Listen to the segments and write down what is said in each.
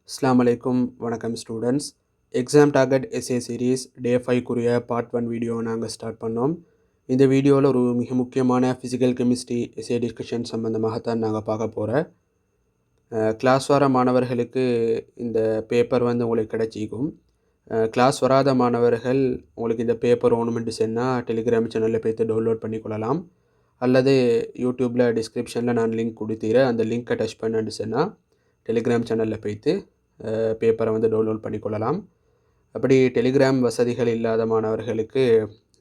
அஸ்ஸலாமு அலைக்கும் வணக்கம் students. Exam target SA series day 5 part 1 video நாங்கள் ஸ்டார்ட் பண்ணோம். இந்த வீடியோவில் ஒரு மிக முக்கியமான ஃபிசிக்கல் கெமிஸ்ட்ரி எஸ்ஏ டிஸ்கஷன் சம்மந்தமாகத்தான் நாங்கள் பார்க்க போகிறோம். கிளாஸ் வர மாணவர்களுக்கு இந்த பேப்பர் வந்து உங்களுக்கு கிடைச்சிக்கும். கிளாஸ் வராத மாணவர்கள் உங்களுக்கு இந்த பேப்பர் வேணுமென்று சொன்னால் டெலிகிராம் சேனலில் போய்த்து டவுன்லோட் பண்ணிக்கொள்ளலாம். அல்லது யூடியூப்பில் டிஸ்கிரிப்ஷனில் நான் லிங்க் கொடுத்துறேன். அந்த லிங்க்கை டச் பண்ணு சொன்னால் டெலிகிராம் சேனலில் போய்த்து பேப்பரை வந்து டவுன்லோட் பண்ணிக்கொள்ளலாம். அப்படி டெலிகிராம் வசதிகள் இல்லாத மாணவர்களுக்கு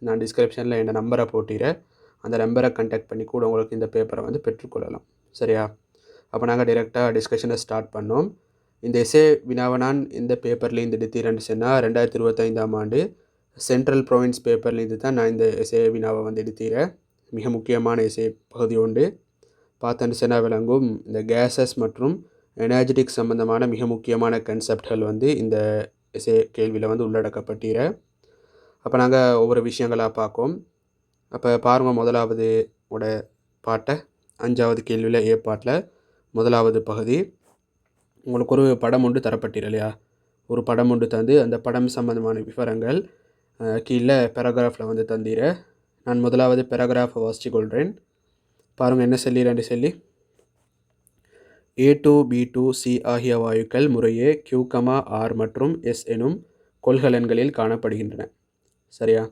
நான் டிஸ்கிரிப்ஷனில் என் நம்பரை போட்டிறேன். அந்த நம்பரை கான்டாக்ட் பண்ணி கூட உங்களுக்கு இந்த பேப்பரை வந்து பெற்றுக்கொள்ளலாம். சரியா? அப்போ நாங்கள் டைரெக்டாக டிஸ்கஷனை ஸ்டார்ட் பண்ணோம். இந்த எஸ்ஏ வினாவை நான் இந்த பேப்பர்லேருந்து எடுத்தீரேன்னு சொன்னால் 2025ஆம் ஆண்டு சென்ட்ரல் ப்ரொவின்ஸ் பேப்பர்லேருந்து தான் நான் இந்த எஸ்ஏ வினாவை வந்து எடுத்தீரேன். மிக முக்கியமான எஸ்ஏ பகுதி உண்டு. பார்த்தேன்னு சொன்னால் விளங்கும். இந்த கேஸஸ் மற்றும் எனர்ஜெட்டிக் சம்பந்தமான மிக முக்கியமான கன்செப்ட்கள் வந்து இந்த எஸ்ஏ கேள்வியில் வந்து உள்ளடக்கப்பட்டீர. அப்போ நாங்கள் ஒவ்வொரு விஷயங்களாக பார்ப்போம். அப்போ பாருங்கள், முதலாவது பாட்டை 5வது கேள்வியில் ஏ பாட்டில் முதலாவது பகுதி உங்களுக்கு ஒரு படம் ஒன்று தரப்பட்டீர் இல்லையா? ஒரு படம் ஒன்று தந்து அந்த படம் சம்பந்தமான விவரங்கள் கீழே பேராகிராஃபில் வந்து தந்தீர. நான் முதலாவது பேராகிராஃபை வாசித்து கொள்கிறேன். பாருங்கள் என்ன சொல்லிடுறேன்னு சொல்லி. A2, B2, C ஆகிய வாயுக்கள் முறையே Q, R மற்றும் S எனும் கொள்கலன்களில் காணப்படுகின்றன. சரியா?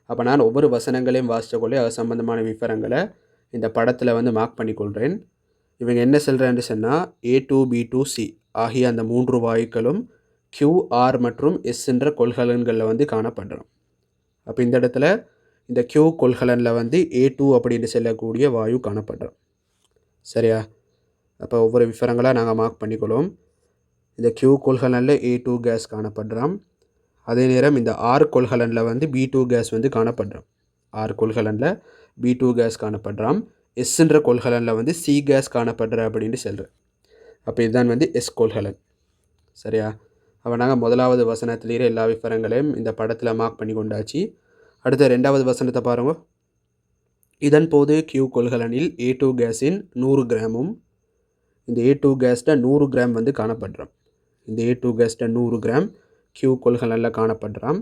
அப்போ நான் ஒவ்வொரு வசனங்களையும் வாசித்த கொள்ளே அது சம்பந்தமான விவரங்களை இந்த படத்தில் வந்து மார்க் பண்ணிக்கொள்கிறேன். இவங்க என்ன சொல்கிறேன்னு சொன்னால் A2, B2, C ஆகிய அந்த 3 வாயுக்களும் Q, R மற்றும் S என்ற கொள்கலன்களில் வந்து காணப்படுறோம். அப்போ இந்த இடத்துல இந்த Q கொள்கலனில் வந்து A2 அப்படின்னு சொல்லக்கூடிய வாயு காணப்படுறோம். சரியா? அப்போ ஒவ்வொரு விவரங்களாக நாங்கள் மார்க் பண்ணிக்கொள்வோம். இந்த Q கொள்கலனில் A2 கேஸ் காணப்படுறோம். அதே நேரம் இந்த R கொள்கலனில் வந்து B2 கேஸ் வந்து காணப்படுறோம். R கொள்கலனில் B2 கேஸ் காணப்படுறோம். எஸ்ன்ற கொள்கலனில் வந்து C கேஸ் காணப்படுற அப்படின்னு சொல்கிறேன். அப்போ இதுதான் வந்து S கொள்கலன். சரியா? அப்போ நாங்கள் முதலாவது வசனத்திலேயே எல்லா விவரங்களையும் இந்த படத்தில் மார்க் பண்ணி கொண்டாச்சு. அடுத்த 2வது வசனத்தை பாருங்க. இதன் போது Q கொள்கலனில் A2 கேஸின் 100 கிராமும் இந்த A2 கேஸ்ட 100 கிராம் வந்து காணப்படுறோம். இந்த A2 கேஸ்ட 100 கிராம் Q கொள்கலனில் காணப்படுறோம்.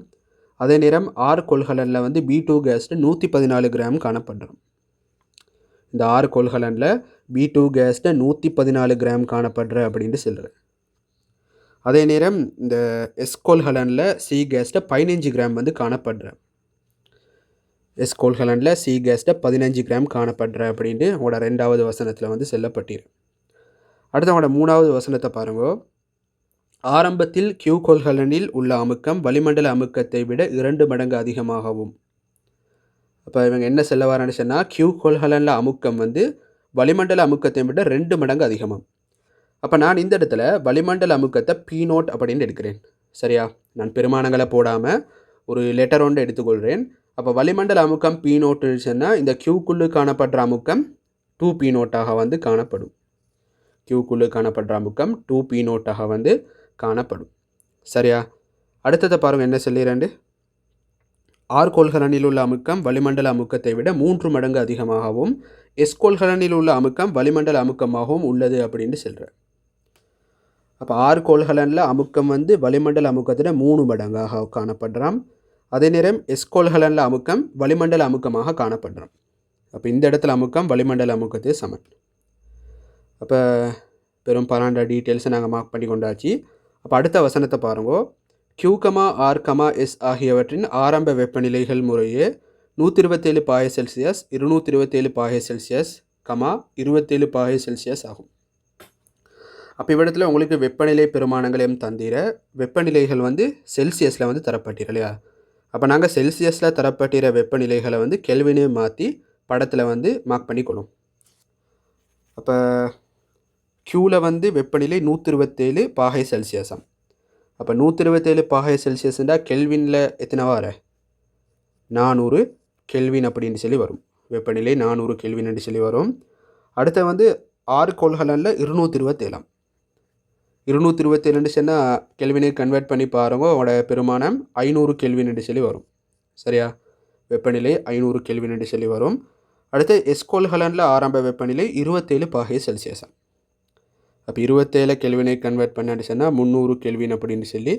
அதே நேரம் R கொள்கலனில் வந்து B2 கேஸ்ட 114 கிராம் காணப்படுறோம். இந்த R கொள்கலனில் B2 கேஸ்ட 114 கிராம் காணப்படுற அப்படின்னு சொல்கிறேன். அதே நேரம் இந்த S கொள்கலனில் C கேஸ்ட 15 கிராம் வந்து காணப்படுற. S கொள்கலனில் C கேஸ்ட 15 கிராம் காணப்படுற அப்படின்ட்டு உங்களோட 2வது வசனத்தில் வந்து சொல்லப்பட்டிரு. அடுத்து அவங்களோட 3வது வசனத்தை பாருங்க. ஆரம்பத்தில் Q கொள்கலனில் உள்ள அமுக்கம் வளிமண்டல அமுக்கத்தை விட 2 மடங்கு அதிகமாகவும். அப்போ இவங்க என்ன சொல்ல வரான்னு சொன்னால் Q கொள்கலனில் அமுக்கம் வந்து வளிமண்டல அமுக்கத்தை விட 2 மடங்கு அதிகமாகும். அப்போ நான் இந்த இடத்துல வளிமண்டல அமுக்கத்தை P0 அப்படின்னு எடுக்கிறேன். சரியா? நான் பெருமானங்களை போடாமல் ஒரு லெட்டர் ஒன்று எடுத்துக்கொள்கிறேன். அப்போ வளிமண்டல அமுக்கம் P0 சொன்னால் இந்த Qக்குள்ளே காணப்படுற அமுக்கம் 2P0 வந்து காணப்படும். Qக்குள்ளே காணப்படுற அமுக்கம் 2P0 வந்து காணப்படும். சரியா? அடுத்ததை பாருங்கள் என்ன சொல்லிடுறேன். R கொள்கலனில் உள்ள அமுக்கம் வளிமண்டல அமுக்கத்தை விட 3 மடங்கு அதிகமாகவும் S கொள்கலனில் உள்ள அமுக்கம் வளிமண்டல அமுக்கமாகவும் உள்ளது அப்படின்னு சொல்கிறேன். அப்போ R கொள்கலனில் அமுக்கம் வந்து வளிமண்டல அமுக்கத்தில் 3 மடங்காக காணப்படுறோம். அதே நேரம் S கொள்கலனில் அமுக்கம் வளிமண்டல அமுக்கமாக காணப்படுறோம். அப்போ இந்த இடத்துல அமுக்கம் வளிமண்டல அமுக்கத்தை சமன். அப்போ பெரும் பராண்ட டீட்டெயில்ஸை நாங்கள் மார்க் பண்ணி கொண்டாச்சு. அப்போ அடுத்த வசனத்தை பாருங்க. Q, R, S ஆகியவற்றின் ஆரம்ப வெப்பநிலைகள் முறையே 127°C, 227°C, 27°C ஆகும். அப்போ இவ்விடத்தில் உங்களுக்கு வெப்பநிலை பெருமானங்களையும் தந்திர வெப்பநிலைகள் வந்து செல்சியஸில் வந்து தரப்பட்டீர் இல்லையா? அப்போ நாங்கள் செல்சியஸில் தரப்பட்டிற வெப்பநிலைகளை வந்து கெல்வினே மாற்றி படத்தில் வந்து மார்க் பண்ணிக்கொள்ளும். அப்போ Qவில் வந்து வெப்பநிலை 127°C. அப்போ 127°C கெல்வினில் எத்தனை வார 400 கெல்வின் அப்படின்னு சொல்லி வரும். வெப்பநிலை 400 கெல்வின் என்று சொல்லி வரும். அடுத்த வந்து R கொள்கலனில் 227. 227 சொன்னால் கெல்வினை கன்வெர்ட் பண்ணி பாருங்க. அவங்களோட பெருமானம் 500 கெல்வின் என்று சொல்லி வரும். சரியா? வெப்பநிலை 500 கெல்வின் என்று சொல்லி வரும். அடுத்து S கொள்கலனில் ஆரம்ப வெப்பநிலை 27°C. அப்போ 27 கெல்வினை கன்வெர்ட் பண்ணான்னு சொன்னால் 300 கெல்வின் அப்படின்னு சொல்லி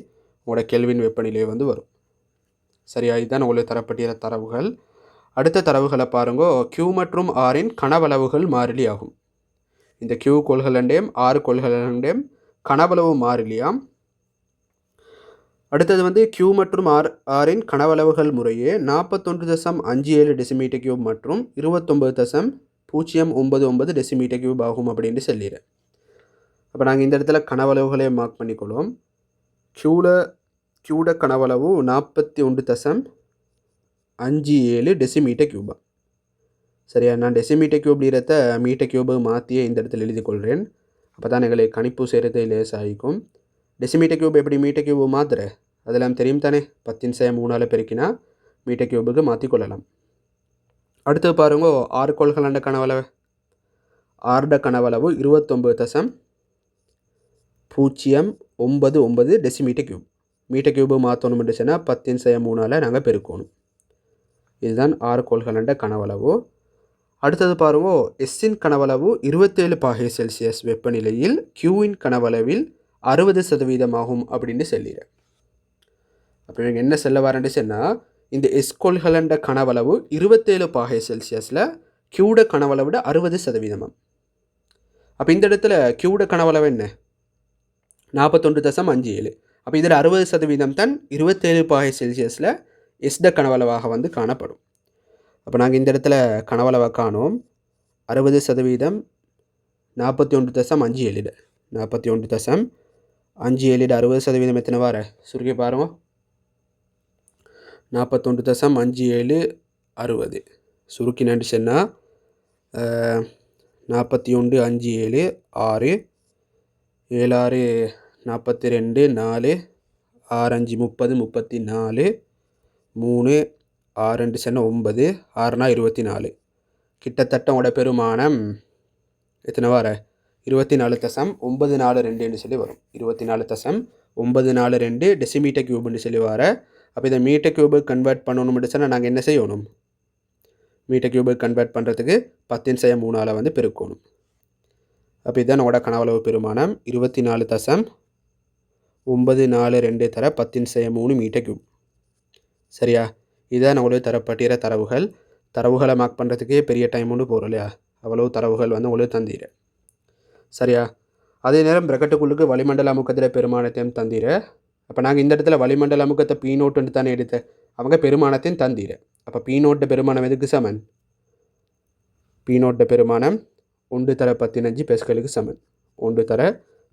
உங்களோட கெல்வின் வெப்பநிலை வந்து வரும். சரியா, இதுதான் உங்களுக்கு தரப்பட்டிருக்கிற தரவுகள். அடுத்த தரவுகளை பாருங்க. Q மற்றும் Rன் கனவளவுகள் மாறிலி ஆகும். இந்த Q கொள்கலண்டையும் R கொள்கலண்டையும் கனவளவு மாறிலியாம். அடுத்தது வந்து Q மற்றும் Rன் கனவளவுகள் முறையே 41.57 டெசிமீட்டர் கியூப் மற்றும் 29.099 டெசிமீட்டர் கியூப் ஆகும் அப்படின்னு சொல்லிடுறேன். அப்போ நாங்கள் இந்த இடத்துல கனவளவுகளே மார்க் பண்ணிக்கொள்வோம். Qட கனவளவு 41.57 டெசிமீட்டர் கியூபா. சரியா, நான் டெசிமீட்டர் கியூப் நீரத்த மீட்டர் கியூபு மாற்றியே இந்த இடத்துல எழுதி கொள்கிறேன். அப்போ தான் எங்களை கணிப்பு செய்கிறது லேசாகிக்கும். டெசிமீட்டர் கியூப் எப்படி மீட்டர் கியூபு மாற்றுற அதெல்லாம் தெரியும் தானே. 10⁻³ பெருக்கினா மீட்டர் கியூபுக்கு மாற்றிக்கொள்ளலாம். அடுத்து பாருங்க, 6 கொள்கலண்ட கனவளவு. ஆர்ட கனவளவு 29.099 டெசிமீட்டர் கியூப். மீட்டர் கியூபு மாற்றணும் சொன்னால் 10⁻³ நாங்கள் பெருக்கணும். இதுதான் 6 கொள்கலண்ட கனவளவு. அடுத்தது பாருங்க, எஸ்ஸின் கனவளவு 27 பாகை செல்சியஸ் வெப்பநிலையில் கியூவின் கனவளவில் 60% ஆகும் அப்படின்னு சொல்லிடுறேன். அப்போ இவங்க என்ன சொல்ல வரேன்னு சொன்னால், இந்த எஸ் கொள்கலண்ட கனவளவு 27 பாகை செல்சியஸில் கியூட கனவளவு விட 60%. அப்போ இந்த இடத்துல கியூட கனவளவு என்ன 41.57. அப்போ இதில் 60% தான் 27 பாகை செல்சியஸில் எஸ்ட கனவளவாக வந்து காணப்படும். அப்போ நாங்கள் இந்த இடத்துல கனவளவை காணோம். 60% 41.57 60% எத்தனை வார சுருக்கி பாருங்க. 41.57 60 சுருக்கி நண்டு சொன்னால் 41.57 6 7 6 42 4 6 5 30 34 3 6 சொன்னால் 9 6 24 கிட்டத்தட்ட உங்களோட பெருமானம் எத்தனை வார 24.942 சொல்லி வரும். 24.942 டெசிமீட்டர் கியூப்னு சொல்லி வர. அப்போ இதை மீட்டர் கியூபுக்கு கன்வெர்ட் பண்ணணும்னு சொன்னால் நாங்கள் என்ன செய்யணும்? மீட்டர் கியூபுக்கு கன்வெர்ட் பண்ணுறதுக்கு 10⁻³ வந்து பெருக்கணும். அப்போ இதுதான் நம்மளோட கனவளவு பெருமானம் 24.942 தர 10⁻³ மீட்டர் கியூப். சரியா, இதுதான் நம்மளுக்கு தரப்பட்டிருக்கிற தரவுகள். தரவுகளை மார்க் பண்ணுறதுக்கே பெரிய டைம் ஒன்று போகிறோம் இல்லையா? அவ்வளவு தரவுகள் வந்து உங்களுக்கு தந்தீர. சரியா, அதே நேரம் பிரக்கெட்டுக்குள்ளுக்கு வளிமண்டல அமுக்கத்திர பெருமானத்தையும் தந்தீர. அப்போ நாங்கள் இந்த இடத்துல வளிமண்டல அமுக்கத்தை P0 தானே எடுத்த, அவங்க பெருமானத்தையும் தந்தீர. அப்போ P0 பெருமானம் எதுக்கு சமன்? P0 பெருமானம் 1 தர 15 பெஸ்கலுக்கு சமன். 1 தர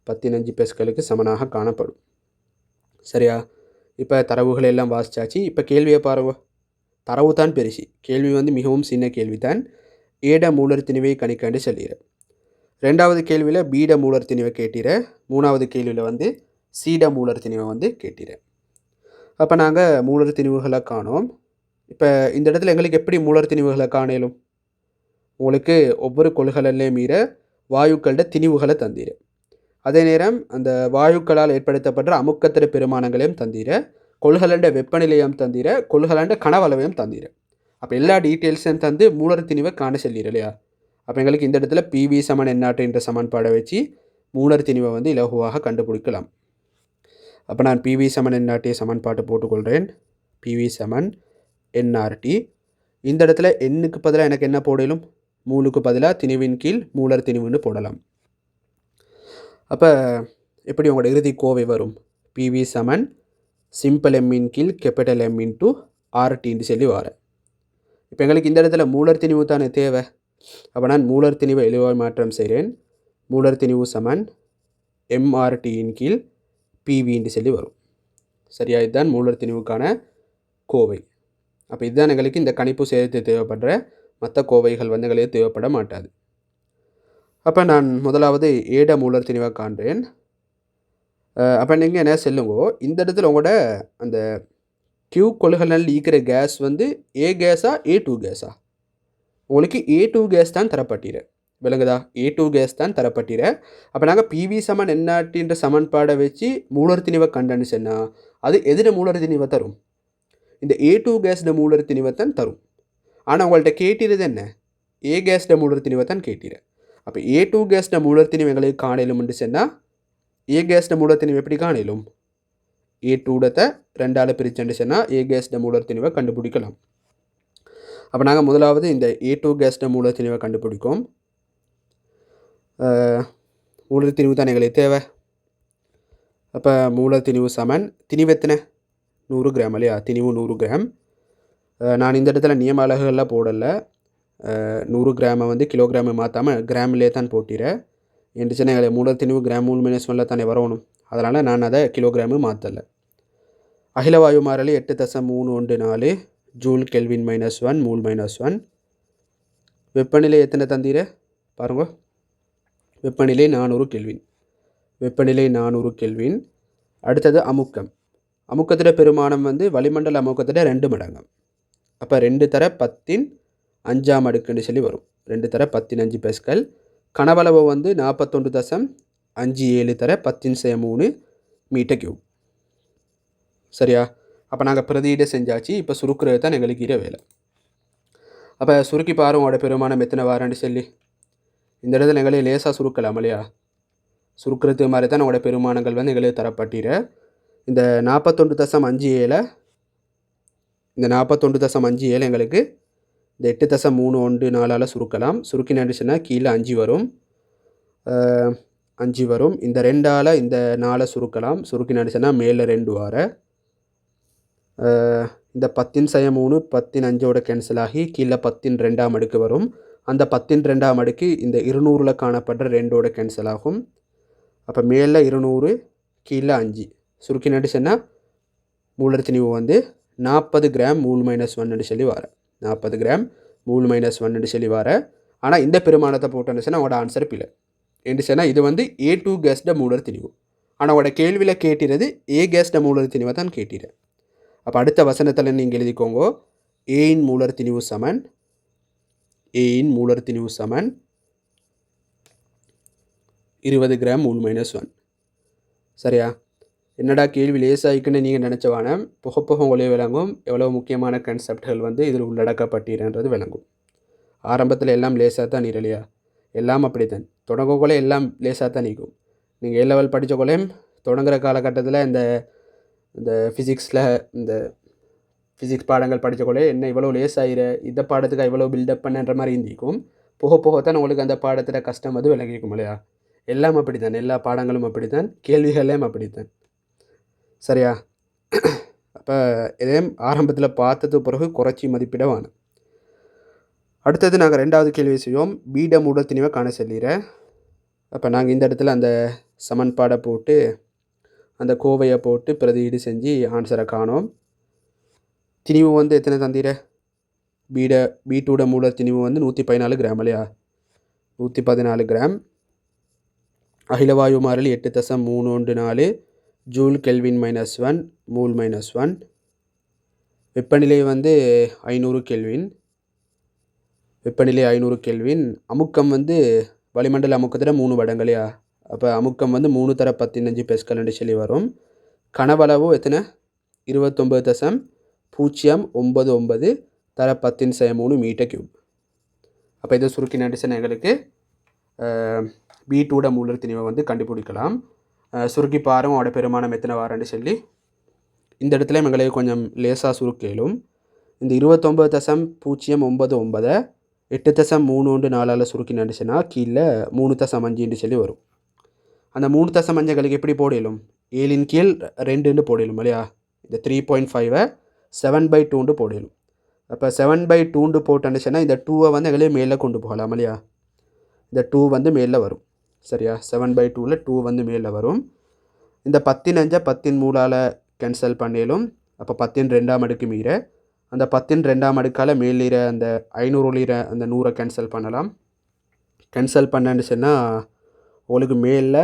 15 பெஸ்கலுக்கு சமனாக காணப்படும். சரியா, இப்போ தரவுகளை எல்லாம் வாசிச்சாச்சு. இப்போ கேள்வியை பாருங்க. தரவு தான் பெருசி, கேள்வி வந்து மிகவும் சின்ன கேள்வி தான். ஏட மூலர் திணிவை கணிக்காண்டு சொல்லிடுறேன். 2வது கேள்வியில் பீட மூலர் திணிவை கேட்டிறேன். 3வது கேள்வியில் வந்து சீட மூலர் திணிவை வந்து கேட்டிறேன். அப்போ நாங்கள் மூலர் திணிவுகளை காணோம். இப்போ இந்த இடத்துல எங்களுக்கு எப்படி மூலர் திணிவுகளை காணலும்? உங்களுக்கு ஒவ்வொரு கொள்கலன்லே மீற வாயுக்களோட திணிவுகளை தந்தீர. அதே நேரம் அந்த வாயுக்களால் ஏற்படுத்தப்படுற அமுக்கத்திர பெருமானங்களையும் தந்தீர, கொள்கலண்ட வெப்பநிலையும் தந்தீர, கொள்கலண்ட கனவளவையும் தந்தீர. அப்போ எல்லா டீட்டெயில்ஸையும் தந்து மூலர் திணிவை காண சொல்லிடுற இல்லையா? அப்போ எங்களுக்கு இந்த இடத்துல PV = NRT என்ற சமன்பாடை வச்சு மூலர் திணிவை வந்து இலகுவாக கண்டுபிடிக்கலாம். அப்போ நான் PV = NRT சமன்பாட்டை போட்டுக்கொள்கிறேன். PV = NRT. இந்த இடத்துல எண்ணுக்கு பதிலாக எனக்கு என்ன போடலும்? மூலுக்கு பதிலாக திணிவின் கீழ் மூலர் திணிவுன்னு போடலாம். அப்போ எப்படி உங்களோட இறுதி கோவை வரும்? PV = simple M = capital M × RTன்னு சொல்லி வரேன். இப்போ எங்களுக்கு இந்த இடத்துல மூலர் திணிவு தானே தேவை. அப்போ நான் மூலர் திணிவை எளிவாக மாற்றம் செய்கிறேன். மூலர் திணிவு MRT × PVன்னு சொல்லி வரும். சரியா, இதுதான் மூலர் திணிவுக்கான கோவை. அப்போ இதுதான் எங்களுக்கு இந்த கணிப்பு செய்து தேவைப்படுற, மற்ற கோவைகள் வந்து எங்களுக்கு தேவைப்பட மாட்டாது. அப்போ நான் முதலாவது ஏட மூலர் திணிவை காண்றேன். அப்போ நீங்கள் என்ன சொல்லுங்கோ, இந்த இடத்துல உங்களோட அந்த Q கொள்கலனில் ஈக்கிற கேஸ் வந்து A கேஸா A2 கேஸா? உங்களுக்கு A2 கேஸ் தான் தரப்பட்டிர. விளங்குதா? A2 கேஸ் தான் தரப்பட்டிர. அப்போ நாங்கள் PV = NRTன்ற சமன்பாடை வச்சு மூலர் திணிவை கண்டன்னு சொன்னால் அது எதிர மூலர் திணிவை தரும்? இந்த A2 கேஸ்ட மூலர் திணிவை தான் தரும். ஆனால் உங்கள்கிட்ட கேட்டிருது என்ன? A கேஸ்ட மூலர் திணிவை தான் கேட்டிர. அப்போ A2 கேஸ்ட மூலத்தினிவு எங்களுக்கு காணலும்னு சொன்னால் ஏ கேஸ்ட மூலத்தினிவு எப்படி காணலும்? A2 ரெண்டால் பிரிச்சுன்னு சொன்னால் ஏ கேஸ்ட மூலத்தினிவை கண்டுபிடிக்கலாம். அப்போ நாங்கள் முதலாவது இந்த A2 கேஸ்ட மூலத்தினிவை கண்டுபிடிக்கும். மூலத்தினிவு தான் எங்களுக்கு தேவை. அப்போ மூலத்தினிவு சமன் திணிவு எத்தனை? 100 கிராம் இல்லையா? திணிவு 100 கிராம். நான் இந்த இடத்துல நியம அலகுகள்லாம் போடலை. 100 கிராமை வந்து கிலோகிராமை மாற்றாமல் கிராமிலே தான் போட்டிறேன். என்று சொன்னால் எங்களை மூலத்திணிவு கிராம் மூல் -1 தானே வரணும். அதனால் நான் அதை கிலோகிராமு மாற்றலை. அகில வாயு மாறிலி 8.314 ஜூல் கெல்வின் -1 மூல் -1. வெப்பநிலை எத்தனை தந்தீர பாருங்க. வெப்பநிலை 400 கெல்வின். வெப்பநிலை 400 கெல்வின். அடுத்தது அமுக்கம். அமுக்கத்திட பெருமானம் வந்து வளிமண்டல அமுக்கத்திட 2 மடங்கு. அப்போ 2 தர 10⁵ அடுக்குன்னு சொல்லி வரும். 2 தர 10⁵ பெஸ்கல். கனவளவு வந்து 41.57 தர 10⁻³ மீட்டர். சரியா? அப்போ நாங்கள் பிரதியீடு செஞ்சாச்சு. இப்போ சுருக்கிறது தான் எங்களுக்கு இர வேலை. அப்போ சுருக்கி பாருங்களோட பெருமானம் எத்தனை வாரன்னு சொல்லி. இந்த இடத்துல எங்களே லேசாக சுருக்கலாம் இல்லையா? சுருக்கிறது மாதிரி தான் நம்மளோட பெருமானங்கள் வந்து எங்களுக்கு தரப்பட்டிர. இந்த 41.57 இந்த 41.57 எங்களுக்கு இந்த 8.314 சுருக்கலாம். சுருக்கி நடிச்சுன்னா கீழே 5 வரும். 5 வரும். இந்த 2ஆல் இந்த 4 சுருக்கலாம். சுருக்கி நடிச்சுன்னா மேலே 2 வார. இந்த 10⁻³ 10⁵ கேன்சல் ஆகி கீழே 10⁻² அடுக்கு வரும். அந்த 10⁻² அடுக்கு இந்த 200ல் காணப்படுற 2ஓட கேன்சல் ஆகும். அப்போ மேலே 200 கீழே 5 சுருக்கி நடிச்சுன்னா மூலத்திணிவு வந்து 40 கிராம் மூல் -1 சொல்லி வர. 40 கிராம் மூல் -1 சொல்லி வர. ஆனால் இந்த பெருமானத்தை போட்டோன்னு அவங்களோட ஆன்சர் பிள்ளை. என்று சொன்னால் இது வந்து A2 கேஸ்ட மூலத்திணிவு. ஆனால் அவங்களோட கேள்வியில் கேட்டிருது ஏ கேஸ்ட மூலத்திணிவை தான் கேட்டிரு. அப்போ அடுத்த வசனத்தில் நீங்கள் எழுதிக்கோங்க. ஏயின் மூலத்திணிவு சமன் 20 கிராம் மூல் -1. சரியா? என்னடா கேள்வி லேசாயிக்குன்னு நீங்கள் நினச்சவான புக உங்களே விளங்கும் எவ்வளோ முக்கியமான கான்செப்ட்கள் வந்து இதில் உள்ளடக்கப்பட்டிருன்றது விளங்கும். ஆரம்பத்தில் எல்லாம் லேசாக தான் இல்லையா? எல்லாம் அப்படி தான் தொடங்கக்குள்ளே எல்லாம் லேசாக தான் நிற்கும். நீங்கள் லெவல் படித்தக்குள்ளேயும் தொடங்குகிற காலகட்டத்தில் இந்த ஃபிசிக்ஸில் இந்த ஃபிசிக்ஸ் பாடங்கள் படித்தக்குள்ளே என்ன இவ்வளோ லேசாகிற இந்த பாடத்துக்கு இவ்வளோ பில்டப் பண்ணுன்ற மாதிரி இருந்திக்கும். போகத்தான் உங்களுக்கு அந்த பாடத்தில் கஷ்டம் அது விளங்கிக்கும் இல்லையா? எல்லாம் அப்படி தான். எல்லா பாடங்களும் அப்படி தான். கேள்விகளேயும் அப்படி தான். சரியா? அப்போ இதையும் ஆரம்பத்தில் பார்த்தது பிறகு குறைச்சி மதிப்பிட வேணும். அடுத்தது நாங்கள் 2வது கேள்வி செய்வோம். பீட மூலத்திணிவை காண சொல்லிடுறேன். அப்போ நாங்கள் இந்த இடத்துல அந்த சமன்பாடை போட்டு அந்த கோவையை போட்டு பிரதியீடு செஞ்சு ஆன்சரை காணோம். திணிவு வந்து எத்தனை தந்தீர? B2 மூலத்திணிவு வந்து 114 கிராம் இல்லையா? 114 கிராம். அகில வாயு மாறிலி 8.314 ஜூல் கெல்வின் -1 மூல் -1. வெப்பநிலை வந்து 500 கெல்வின். வெப்பநிலை 500 கெல்வின். அமுக்கம் வந்து வளிமண்டல அமுக்கத்தில் 3 மடங்கு இல்லையா? அப்போ அமுக்கம் வந்து 3 தர 10⁵ பெஸ்கல்னு சொல்லி வரும். கனவளவு எத்தனை? 29.099 தர 10⁻³ மீட்டர். அப்போ இதை சுருக்கி நடிச்சுன்னா எங்களுக்கு B2 மூலத்திணிவை வந்து கண்டுபிடிக்கலாம். சுருக்கி பாருங்க அவட பெருமானம் எத்தனை வாரன்னு சொல்லி. இந்த இடத்துல எங்களுக்கு கொஞ்சம் லேசாக சுருக்கலும். இந்த 29.099 8.314 சுருக்கி நடிச்சுன்னா கீழே 3.5 சொல்லி வரும். அந்த 3.5 எங்களுக்கு எப்படி போடலும்? 7 கீழ் 2 போடலும் இல்லையா? இந்த 3.5 7/2 போடலும். அப்போ 7/2 போட்டுச்சுன்னா இந்த 2 வந்து எங்களுக்கு மேலே கொண்டு போகலாம் இல்லையா? இந்த 2 வந்து மேலே வரும். சரியா? 7/2 2 வந்து மேலே வரும். இந்த 10⁻ 10⁻³ கேன்சல் பண்ணிலும். அப்போ 10⁻² அடுக்கு மீற அந்த 10⁻² அடுக்கால் மேலிற அந்த 500 அந்த 100 கேன்சல் பண்ணலாம். கேன்சல் பண்ணேன்னு சொன்னால் உங்களுக்கு மேலே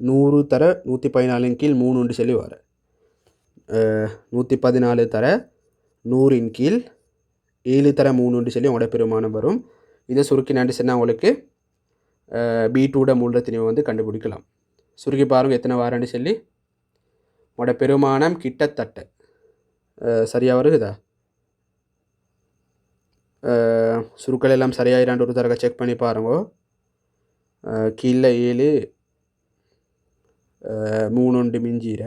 100 தர 114 கீழ் 3 சொல்லி வர. 114 தர 100 கீழ் 7 தர 3 சொல்லி உங்களோட பெருமானம் வரும். இதை சுருக்கி நடிச்சுன்னா உங்களுக்கு B2 மூலத்திணிவை வந்து கண்டுபிடிக்கலாம். சுருக்கி பாருங்கள் எத்தனை வாரன்னு சொல்லி. உங்களோட பெருமானம் கிட்டத்தட்ட சரியாக வருகுதா? சுருக்கள் எல்லாம் சரியாயிரான்னு ஒரு தடவை செக் பண்ணி பாருங்க. கீழே 7 3 ஒன்று மிஞ்சிற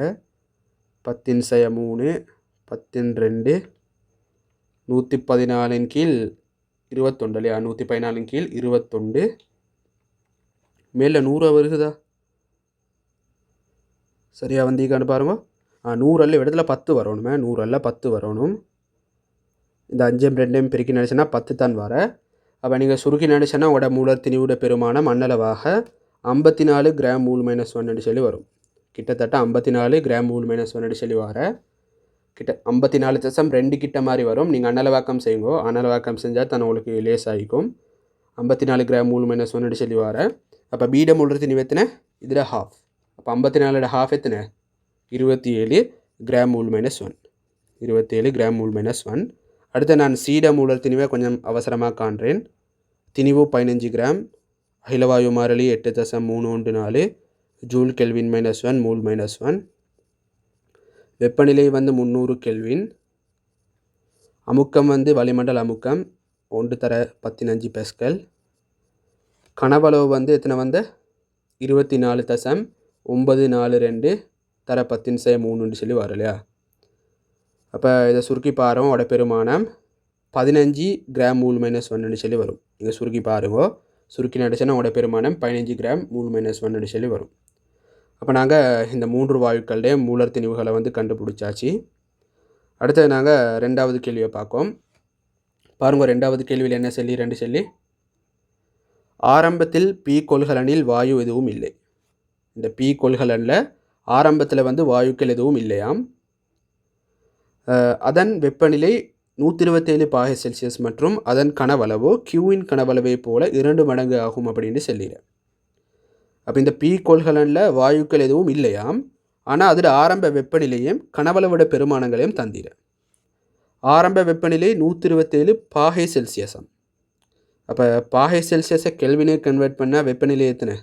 10/3 10/2 114 கீழ் 21 இல்லையா 114 கீழ் 21 மேலே 100 வருகுதா சரியா வந்தீங்கன்னு பாருங்க 100 அல்ல இடத்துல 10 வரணுமே 100 அல்ல 10 வரணும் இந்த 5 2 பெருக்கி நினச்சுன்னா 10 தான் வர அப்போ நீங்கள் சுருக்கி நினச்சுன்னா உங்களோட மூலர் திணிவுட பெருமானம் மண்ணளவாக 54 கிராம் மூல் மைனஸ் 1 சொல்லி வரும் கிட்டத்தட்ட 54 கிராம் மூல் மைனஸ் 1 சொல்லி வர கிட்ட 54.2 கிட்ட மாதிரி வரும் நீங்கள் அனலவாக்கம் செய்யுங்கோ அனலவாக்கம் செஞ்சால் தான் உங்களுக்கு லேஸ் ஆகிக்கும் 54 கிராம் மூல் மைனஸ் 1 சொல்லி வர அப்போ பீட மூலர் திணிவு எத்தனை இதில் ஹாஃப் அப்போ 54 ஹாஃப் எத்தனை 27 கிராம் மூல் மைனஸ் 1 27 கிராம் மூல் மைனஸ் 1 அடுத்து நான் சீட மூலர் திணிவை கொஞ்சம் அவசரமாக காண்றேன் திணிவு 15 கிராம் அகிலவாயு மாறிலி 8.314 ஜூல் கெல்வின் மைனஸ் 1 மூல் மைனஸ் 1 வெப்பநிலை வந்து 300 கெல்வின் அமுக்கம் வந்து வளிமண்டல அமுக்கம் 1/15 பெஸ்கல் கனவளவு வந்து எத்தனை வந்து 24.942 தர 10/3 சொல்லி வரும் இல்லையா அப்போ இதை சுருக்கி பாருங்க உட பெருமானம் 15 கிராம் மூல் மைனஸ் 1 சொல்லி வரும் இங்கே சுருக்கி பாருங்க சுருக்கி நடிச்சுன்னா உட பெருமானம் 15 கிராம் மூல் மைனஸ் 1 சொல்லி வரும் அப்போ நாங்கள் இந்த 3 வாயுக்களுடைய மூலர் திணிவுகளை வந்து கண்டுபிடிச்சாச்சு அடுத்தது நாங்கள் ரெண்டாவது கேள்வியை பார்ப்போம் பாருங்க ரெண்டாவது கேள்வியில் என்ன சொல்லி 2 சொல்லி ஆரம்பத்தில் பி கொள்கலனில் வாயு எதுவும் இல்லை இந்த பி கொள்கலனில் ஆரம்பத்தில் வந்து வாயுக்கள் எதுவும் இல்லையாம் அதன் வெப்பநிலை 127 பாகை செல்சியஸ் மற்றும் அதன் கனவளவோ கியூவின் கனவளவை போல 2 மடங்கு ஆகும் அப்படின்னு சொல்லிடுறேன் அப்போ இந்த பி கொள்கலனில் வாயுக்கள் எதுவும் இல்லையாம் ஆனால் அதில் ஆரம்ப வெப்பநிலையும் கனவளவோட பெருமானங்களையும் தந்திரேன் ஆரம்ப வெப்பநிலை 127 பாகை செல்சியஸாம் அப்போ பாகை செல்சியஸை கெல்வினை கன்வெர்ட் பண்ணால் வெப்பநிலை எத்தனை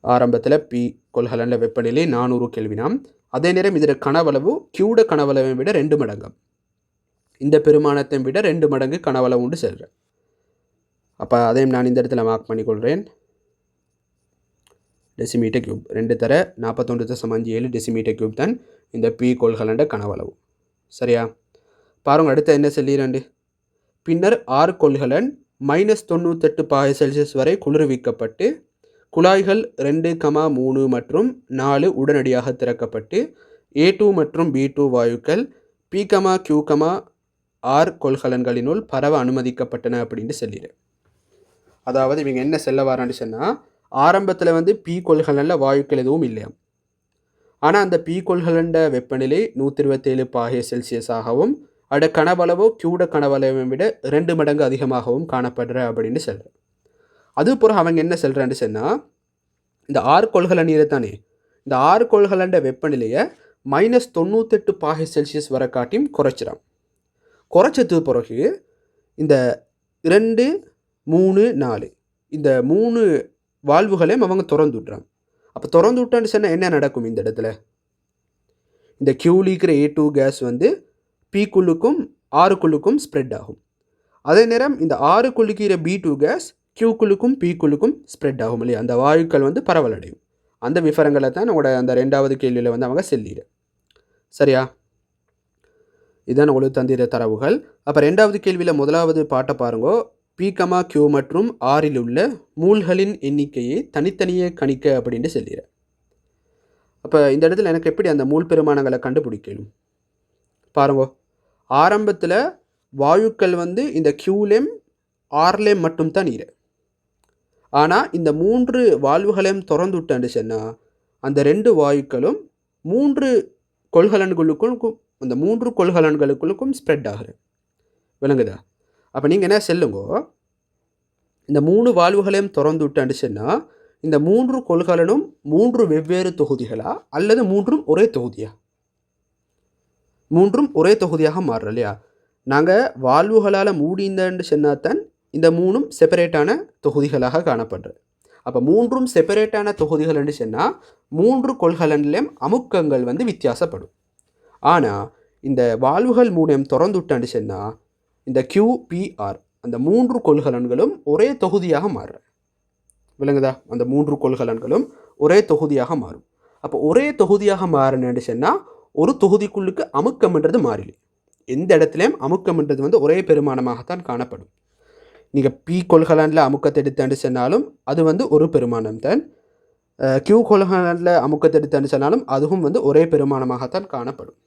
ஆரம்பத்தில் பி கொள்கலனில் வெப்பநிலை 400 கெல்வினாம் அதே நேரம் இதில் கனவளவு கியூட கனவளவை விட 2 மடங்காம் இந்த பெருமானத்தை விட 2 மடங்கு கனவளவு உண்டு செல்கிறேன் அப்போ அதையும் நான் இந்த இடத்துல மார்க் பண்ணிக்கொள்கிறேன் டெசிமீட்டர் கியூப் 2 தர 41.57 டெசிமீட்டர் கியூப் தான் இந்த பி கொள்கலண்ட கனவளவு சரியா பாருங்க அடுத்த என்ன சொல்லிடுறேன் பின்னர் 6 கொள்கலன் -98 பாகை செல்சியஸ் வரை குளிர்விக்கப்பட்டு குழாய்கள் 2,3 மற்றும் 4 உடனடியாக திறக்கப்பட்டு A2 மற்றும் B2 வாயுக்கள் P, Q, R கொள்கலன்களினுள் பரவ அனுமதிக்கப்பட்டன அப்படின்னு சொல்லிடுறேன் அதாவது இவங்க என்ன சொல்ல வரான்னு சொன்னால் ஆரம்பத்தில் வந்து பி கொள்கலனில் வாயுக்கள் எதுவும் இல்லையாம் ஆனால் அந்த பி கொள்கலண்ட வெப்பநிலை 127 பாகை செல்சியஸாகவும் அட கனவளவோ கியூட கனவளவை விட 2 மடங்கு அதிகமாகவும் காணப்படுற அப்படின்னு சொல்கிறேன் அது பிறகு அவங்க என்ன சொல்கிறான்னு சொன்னால் இந்த 6 கொள்கலன் நீரை தானே இந்த 6 கொள்கலண்ட வெப்பநிலையை -98 பாகை செல்சியஸ் வரை காட்டியும் குறைச்சிடாம் குறைச்சது பிறகு இந்த 2, 3, 4 இந்த 3 வால்வுகளையும் அவங்க திறந்து விட்றாங்க அப்போ திறந்து விட்டான்னு சொன்னால் என்ன நடக்கும் இந்த இடத்துல இந்த கியூவில் இருக்கிற A2 கேஸ் வந்து P-க்குள்ளுக்கும் R-க்குள்ளுக்கும் ஸ்ப்ரெட் ஆகும் அதே நேரம் இந்த R-க்குள்ளுக்கிற B2 கேஸ் Q-க்குள்ளுக்கும் P-க்குள்ளுக்கும் ஸ்ப்ரெட் ஆகும் இல்லையா அந்த வாயுக்கள் வந்து பரவலடையும் அந்த விவரங்களை தான் நம்மளோட அந்த ரெண்டாவது கேள்வியில் வந்து அவங்க சொல்லிடு சரியா இதுதான் உங்களுக்கு தந்திர தரவுகள் அப்போ ரெண்டாவது கேள்வியில் முதலாவது பாட்டை பாருங்கோ P, Q மற்றும் Rல் உள்ள மூல்களின் எண்ணிக்கையை தனித்தனியே கணிக்க அப்படின்னு சொல்லிடுறேன் அப்போ இந்த இடத்துல எனக்கு எப்படி அந்த மூல் பெருமானங்களை கண்டுபிடிக்கணும் பாருங்கோ ஆரம்பத்தில் வாயுக்கள் வந்து இந்த Qலேயும் Rலேயும் மட்டும்தான் நீர் ஆனால் இந்த 3 வால்வுகளையும் திறந்து விட்டான்னு சொன்னால் அந்த 2 வாயுக்களும் 3 கொள்கலன்களுக்கும் அந்த 3 கொள்கலன்களுக்கும் ஸ்ப்ரெட் ஆகுது விளங்குதா அப்போ நீங்கள் என்ன சொல்லுங்கோ இந்த 3 வால்வுகளையும் திறந்து விட்டான்னு சொன்னால் இந்த 3 கொள்கலனும் 3 வெவ்வேறு தொகுதிகளா அல்லது 3ம் ஒரே தொகுதியா 3ம் ஒரே தொகுதியாக மாறுற இல்லையா நாங்கள் வால்வுகளால் மூடிந்தன்னு சொன்னாதான் இந்த 3ம் செப்பரேட்டான தொகுதிகளாக காணப்படுறது அப்போ 3ம் செப்பரேட்டான தொகுதிகள்னு சொன்னால் 3 கொள்கலன்லேயும் அமுக்கங்கள் வந்து வித்தியாசப்படும் ஆனால் இந்த வால்வுகள் மூலம் திறந்து விட்டான்னு சொன்னால் இந்த QPR அந்த 3 கொள்கலன்களும் ஒரே தொகுதியாக மாறுற விளங்குதா? அந்த 3 கொள்கலன்களும் ஒரே தொகுதியாக மாறும். அப்போ ஒரே தொகுதியாக மாறினு சொன்னால் ஒரு தொகுதிக்குள்ளுக்கு அமுக்கம்ன்றது மாறிலி. எந்த இடத்துலையும் அமுக்கம்ன்றது வந்து ஒரே பெருமானமாகத்தான் காணப்படும். நீங்கள் பி கொள்கலனில் அமுக்கத்தை எடுத்தாண்டு சொன்னாலும் அது வந்து ஒரு பெருமானம் தான். கியூ கொள்கலனில் அமுக்கத்தை எடுத்தாண்டு சொன்னாலும் அதுவும் வந்து ஒரே பெருமானமாகத்தான் காணப்படும்.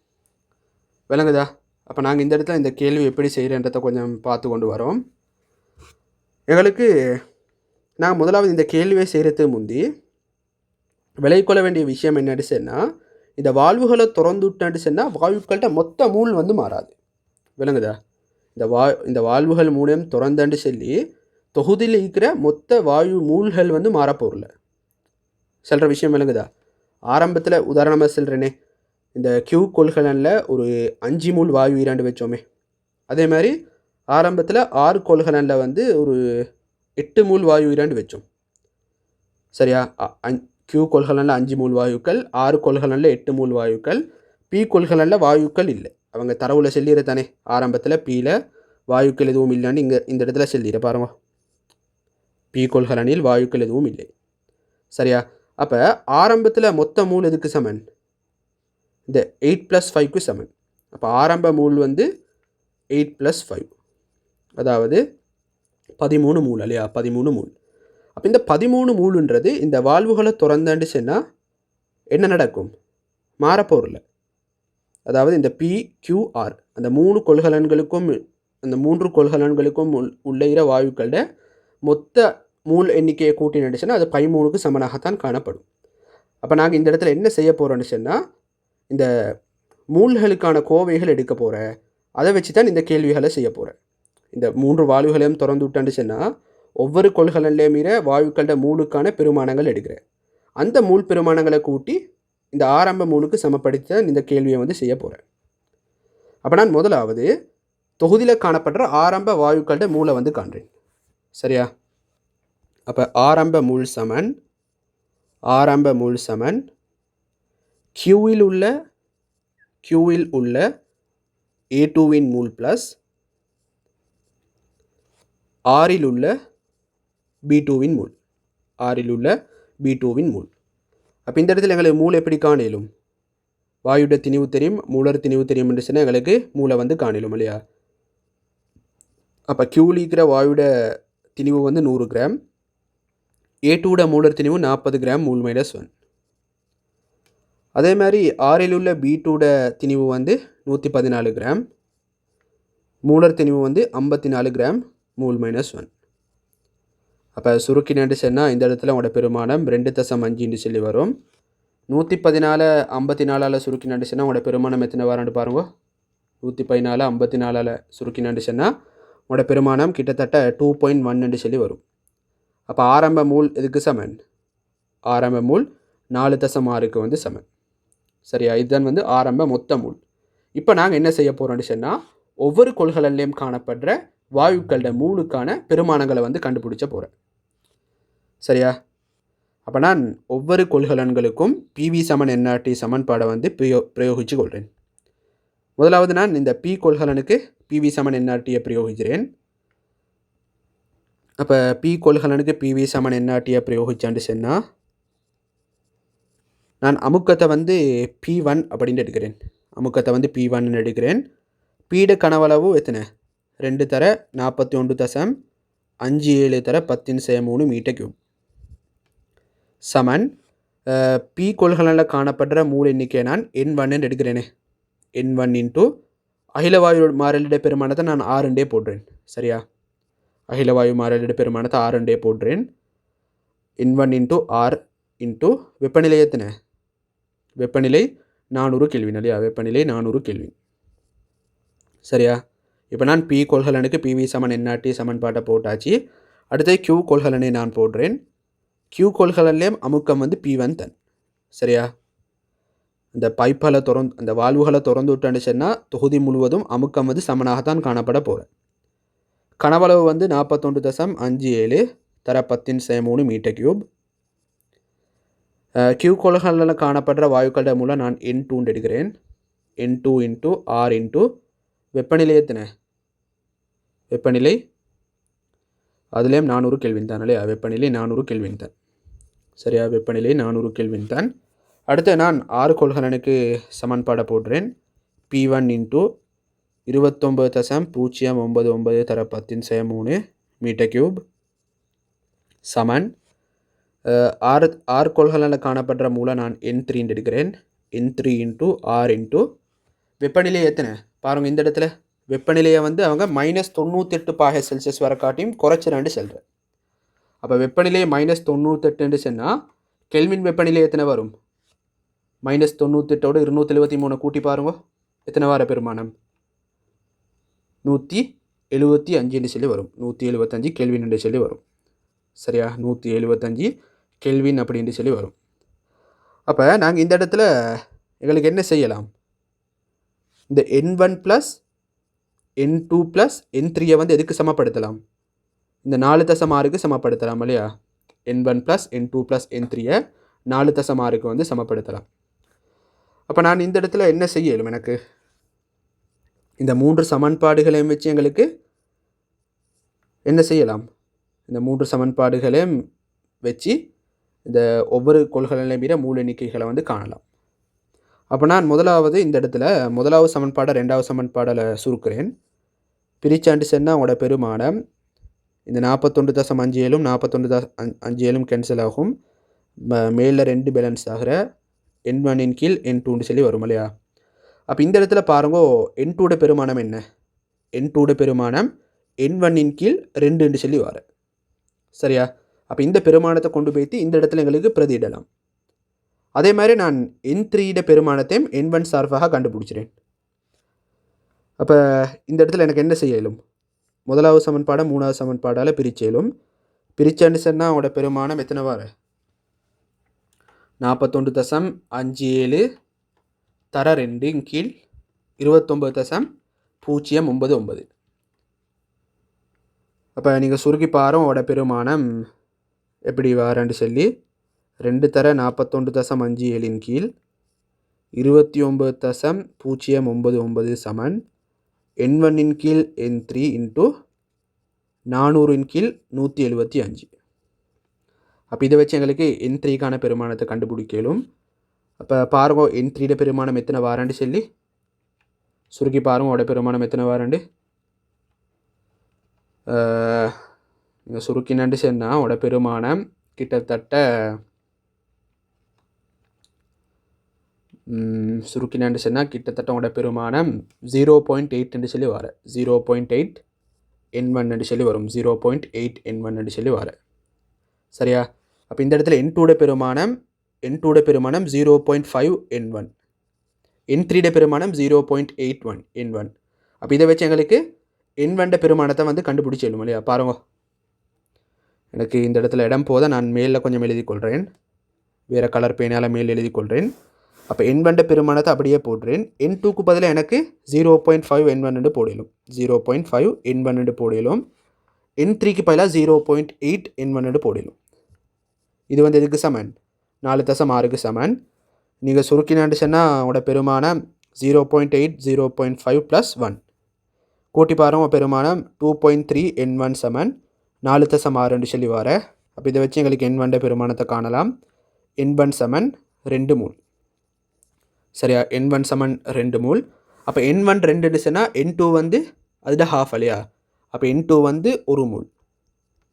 விளங்குதா? அப்போ நாங்கள் இந்த இடத்துல இந்த கேள்வி எப்படி செய்கிறன்றதை கொஞ்சம் பார்த்து கொண்டு வரோம். எங்களுக்கு நாங்கள் முதலாவது இந்த கேள்வியை செய்கிறதுக்கு முந்தி விளைக்கொள்ள வேண்டிய விஷயம் என்னன்னு சொன்னால், இந்த வால்வுகளை திறந்து விட்டான்னு சொன்னால் வாயுக்கள்கிட்ட மொத்த மூல் வந்து மாறாது. விளங்குதா? இந்த வால்வுகள் மூலம் திறந்தாண்டு சொல்லி தொகுதியில் இருக்கிற மொத்த வாயு மூல்கள் வந்து மாறப்போகல. சொல்கிற விஷயம் விளங்குதா? ஆரம்பத்தில் உதாரணமாக சொல்கிறேனே, இந்த கியூ கொள்கலனில் ஒரு 5 மூல் வாயு ஈராண்டு வச்சோமே, அதே மாதிரி ஆரம்பத்தில் 6 கொள்கலனில் வந்து ஒரு 8 மூல் வாயு ஈராண்டு வச்சோம். சரியா? கியூ கொள்கலனில் 5 மூல் வாயுக்கள், 6 கொள்கலனில் 8 மூல் வாயுக்கள். பி கொள்கலனில் வாயுக்கள் இல்லை. அவங்க தரவுல சொல்லிடுற தானே, ஆரம்பத்தில் பியில் வாயுக்கள் எதுவும் இல்லைன்னு இந்த இடத்துல சொல்லிடுற பாருங்க. பி கொள்கலனில் வாயுக்கள் எதுவும் இல்லை. சரியா? அப்போ ஆரம்பத்தில் மொத்த மூல் எதுக்கு சமன்? இந்த 8 + 5க்கு சமன். அப்போ ஆரம்ப மூல் வந்து 8 + 5, அதாவது 13 மூல் இல்லையா? 13 மூல். அப்போ இந்த 13 மூலுன்றது இந்த வால்வுகளை திறந்தாண்டு சொன்னால் என்ன நடக்கும்? மாறப்போரில்லை. அதாவது இந்த PQR அந்த 3 கொள்கலன்களுக்கும் அந்த 3 கொள்கலன்களுக்கும் உள்ளே வாயுக்களோட மொத்த மூல் எண்ணிக்கையை கூட்டி நடிச்சுன்னா அது 13க்கு சமனாகத்தான் காணப்படும். அப்போ நாங்கள் இந்த இடத்துல என்ன செய்ய போகிறோன்னு சொன்னால், இந்த மூல்களுக்கான கோவைகள் எடுக்க போகிறேன். அதை வச்சு தான் இந்த கேள்விகளை செய்ய போகிறேன். இந்த 3 வால்வுகளையும் திறந்து விட்டான்னு சொன்னால் ஒவ்வொரு கொள்கலன்லேயும் மீற வாயுக்களோட மூலுக்கான பெருமானங்கள் எடுக்கிறேன். அந்த மூல் பெருமானங்களை கூட்டி இந்த ஆரம்ப மூலுக்கு சமப்படுத்த இந்த கேள்வியை வந்து செய்ய போகிறேன். அப்போ நான் முதலாவது தொகுதியில் காணப்படுற ஆரம்ப வாயுக்களோட மூலை வந்து காண்றேன். சரியா? அப்போ ஆரம்ப மூல் சமன் கியூவில் உள்ள A2வின் மூல் ப்ளஸ் ஆரில் உள்ள B2வின் மூல். அப்போ இந்த இடத்துல எங்களுக்கு மூளை எப்படி காணலும்? வாயுட திணிவு தெரியும், மூலர் திணிவு தெரியும் என்று சொன்னால் எங்களுக்கு மூளை வந்து காணலும் இல்லையா? அப்போ கியூவில் இருக்கிற வாயுட திணிவு வந்து 100 கிராம், A2ட மூலர் திணிவு 40 கிராம் மூல் -1. அதே மாதிரி ஆரில் உள்ள B2ட திணிவு வந்து 114 கிராம், மூலர் திணிவு வந்து 54 கிராம் மூல் -1. அப்போ சுருக்கினு சொன்னால் இந்த இடத்துல உங்களோட பெருமானம் 2.5 சொல்லி வரும். 114 54ஆல் சுருக்கினு சொன்னால் உங்களோட பெருமானம் எத்தனை வரான்னு பாருங்க. 114 54ஆல் சுருக்கினு சொன்னால் உங்களோட பெருமானம் கிட்டத்தட்ட 2.1 சொல்லி வரும். அப்போ ஆரம்ப மூல் எதுக்கு சமன்? ஆரம்ப மூல் 4.6க்கு வந்து சமன். சரியா? இதுதான் வந்து ஆரம்ப மொத்த மூல். இப்போ நாங்கள் என்ன செய்ய போகிறோம்னு சொன்னால், ஒவ்வொரு கொள்கலன்லையும் காணப்படுற வாயுக்களோட மூலுக்கான பெருமானங்களை வந்து கண்டுபிடிச்ச போகிறேன். சரியா? அப்போ நான் ஒவ்வொரு கொள்கலன்களுக்கும் PV = nRT சமன்பாடை வந்து பிரயோகித்து கொள்கிறேன். முதலாவது நான் இந்த P கொள்கலனுக்கு PV = nRTயை பிரயோகிக்கிறேன். அப்போ P கொள்கலனுக்கு PV = nRTயை பிரயோகிச்சான்னு சொன்னால் நான் அமுக்கத்தை வந்து P1 அப்படின்னு எடுக்கிறேன். P1 எடுக்கிறேன். பீட கனவளவு எத்தனை? 2 தர 41.57 தர 10⁻³ m³ சமன் P கொள்கலனில் காணப்படுற மூல் எண்ணிக்கை நான் N1 எடுக்கிறேனே. N1 × அகிலவாயு மாறிலிட பெருமானத்தை நான் 6 போடுறேன். சரியா? அகிலவாயு மாறிலிட பெருமானத்தை 6 போடுறேன். N1 × R × வெப்பநிலை எத்தனை? வெப்பநிலை 400 கெல்வின் இல்லையா? வெப்பநிலை 400 கெல்வின். சரியா? இப்போ நான் P கொள்கலனுக்கு PV = nRT சமன்பாட்டை போட்டாச்சு. அடுத்து Q கொள்கலனை நான் போடுறேன். Q கொள்கலன்லேயும் அமுக்கம் வந்து P1 தான். சரியா? இந்த பைப்பை அந்த வால்வுகளை திறந்து விட்டான்னு சொன்னால் தொகுதி முழுவதும் அமுக்கம் வந்து சமனாகத்தான் காணப்பட போகிறேன். கனவளவு வந்து 41.57 தர 10⁻³ m³. Q கொள்கலனில் காணப்படுற வாயுக்களோட மூலம் நான் N2 எடுக்கிறேன். N2 × R × வெப்பநிலை எத்தனை? வெப்பநிலை அதுலேயும் 400 கெல்வின் தான் இல்லையா? வெப்பநிலை 400 கெல்வின் தான். சரியா? வெப்பநிலை 400 கெல்வின் தான். அடுத்து நான் 6 கொள்கலனுக்கு சமன்பாடை போடுறேன். P1 இன்ட்டு 29.099 தர 10⁻³ மீட்டர் கியூப் சமன் 6 கொள்கலனில் காணப்படுற மூல நான் N3 எடுக்கிறேன். N3 இன்ட்டு R இன்ட்டு வெப்பநிலை எத்தனை பாருங்கள். இந்த இடத்துல வெப்பநிலையை வந்து அவங்க -98°C வர காட்டியும் குறைச்சிடாண்டு செல்கிறேன். அப்போ வெப்பநிலை -98 சொன்னால் கெல்வின் வெப்பநிலை எத்தனை வரும்? -98ஓடு 273 கூட்டி பாருங்க, எத்தனை வார பெருமானம்? 175 சொல்லி வரும். 175 கெல்வின் என்று சொல்லி வரும். சரியா? 175 கெல்வின் அப்படின்னு சொல்லி வரும். அப்போ நாங்கள் இந்த இடத்துல எங்களுக்கு என்ன செய்யலாம்? இந்த N1 + N2 + N3 வந்து எதுக்கு சமப்படுத்தலாம்? இந்த 4.6க்கு சமப்படுத்தலாம் இல்லையா? N1 + N2 + N3 4.6க்கு வந்து சமப்படுத்தலாம். அப்போ நான் இந்த இடத்துல என்ன செய்யலும்? எனக்கு இந்த 3 சமன்பாடுகளையும் வச்சு எங்களுக்கு என்ன செய்யலாம்? இந்த 3 சமன்பாடுகளையும் வச்சு இந்த ஒவ்வொரு கொள்கலனையும் மீற மூல எண்ணிக்கைகளை வந்து காணலாம். அப்போ நான் முதலாவது இந்த இடத்துல முதலாவது சமன்பாடை 2வது சமன்பாடில் சுருக்கிறேன். பிரிச்சாண்டு சொன்னால் அவங்களோட பெருமானம் இந்த 41.57 41.57 கேன்சல் ஆகும். மேலே 2 பேலன்ஸ் ஆகிற N1 இன் கீழ் N2 சொல்லி வரும் இல்லையா? அப்போ இந்த இடத்துல பாருங்க, N2 பெருமானம் என்ன? N2 பெருமானம் N1 இன் கீழ் 2 சொல்லி வர. சரியா? அப்போ இந்த பெருமானத்தை கொண்டு போய்த்து இந்த இடத்துல எங்களுக்கு பிரதியிடலாம். அதே மாதிரி நான் N3 பெருமானத்தையும் N1 சார்பாக கண்டுபிடிச்சிறேன். அப்போ இந்த இடத்துல எனக்கு என்ன செய்யலும்? முதலாவது சமன்பாடை 3வது சமன்பாடால் பிரிச்சேலும். பிரிச்சாண்டு சொன்னால் அவங்களோட பெருமானம் எத்தனை வார? 41.57 தர 2 கீழ் 29.099. அப்போ நீங்கள் சுருக்கி பாரும் அவங்களோட பெருமானம் எப்படி வாரன்னு சொல்லி 2 தர 41.57 கீழ் 29.099 சமன் N1 இன் கீழ் N3 இன்ட்டு 400 இன் கீழ் 175. அப்போ இதை வச்சு எங்களுக்கு N3க்கான பெருமானத்தை கண்டுபிடிக்கலும். அப்போ பாருங்க N3 பெருமானம் எத்தனை வாரண்டு சொல்லி சுருக்கி பாருங்க அவட பெருமானம் எத்தனை வாரண்டு. நீங்கள் சுருக்கினாண்டு சொன்னால் அவட பெருமானம் கிட்டத்தட்ட சுருக்கினாண்டு சொன்னால் கிட்டத்தட்ட அவங்களோட பெருமானம் 0.8 சொல்லி வர. 0.8 N1 சொல்லி வரும். 0.8 N1 சொல்லி வர. சரியா? அப்போ இந்த இடத்துல N2 பெருமானம் 0.5 N1, N3 பெருமானம் 0.81 N1. அப்போ இதை வச்சு எங்களுக்கு N1 பெருமானத்தை வந்து கண்டுபிடிச்சிடலும் இல்லையா? பாருங்க, எனக்கு இந்த இடத்துல இடம் போத நான் மேலில் கொஞ்சம் எழுதி கொள்கிறேன். வேறு கலர் பேனால் மேல் எழுதி கொள்கிறேன். அப்போ N1 பெருமானத்தை அப்படியே போடுறேன். N2க்கு பதிலாக எனக்கு 0.5 N1 போடலும். 0.5 N1 போடலும். N3க்கு பதிலாக 0.8 N1 போடலும். இது வந்து எதுக்கு சமன்? 4.6க்கு சமன். நீங்கள் சுருக்கினாண்டு சொன்னால் அவங்களோட பெருமானம் 0.8 0.5 + 1 கூட்டி பாருங்க பெருமானம் 2.3 N1 சமன் 4.6 சொல்லி வர. அப்போ இதை வச்சு எங்களுக்கு N1 பெருமானத்தை காணலாம். N1 சமன் 2 மூல். சரியா? N1 சமன் 2 மூல். அப்போ N1 2 சொன்னால் N2 வந்து அதோட ஹாஃப் இல்லையா? அப்போ N2 வந்து 1 மூல்.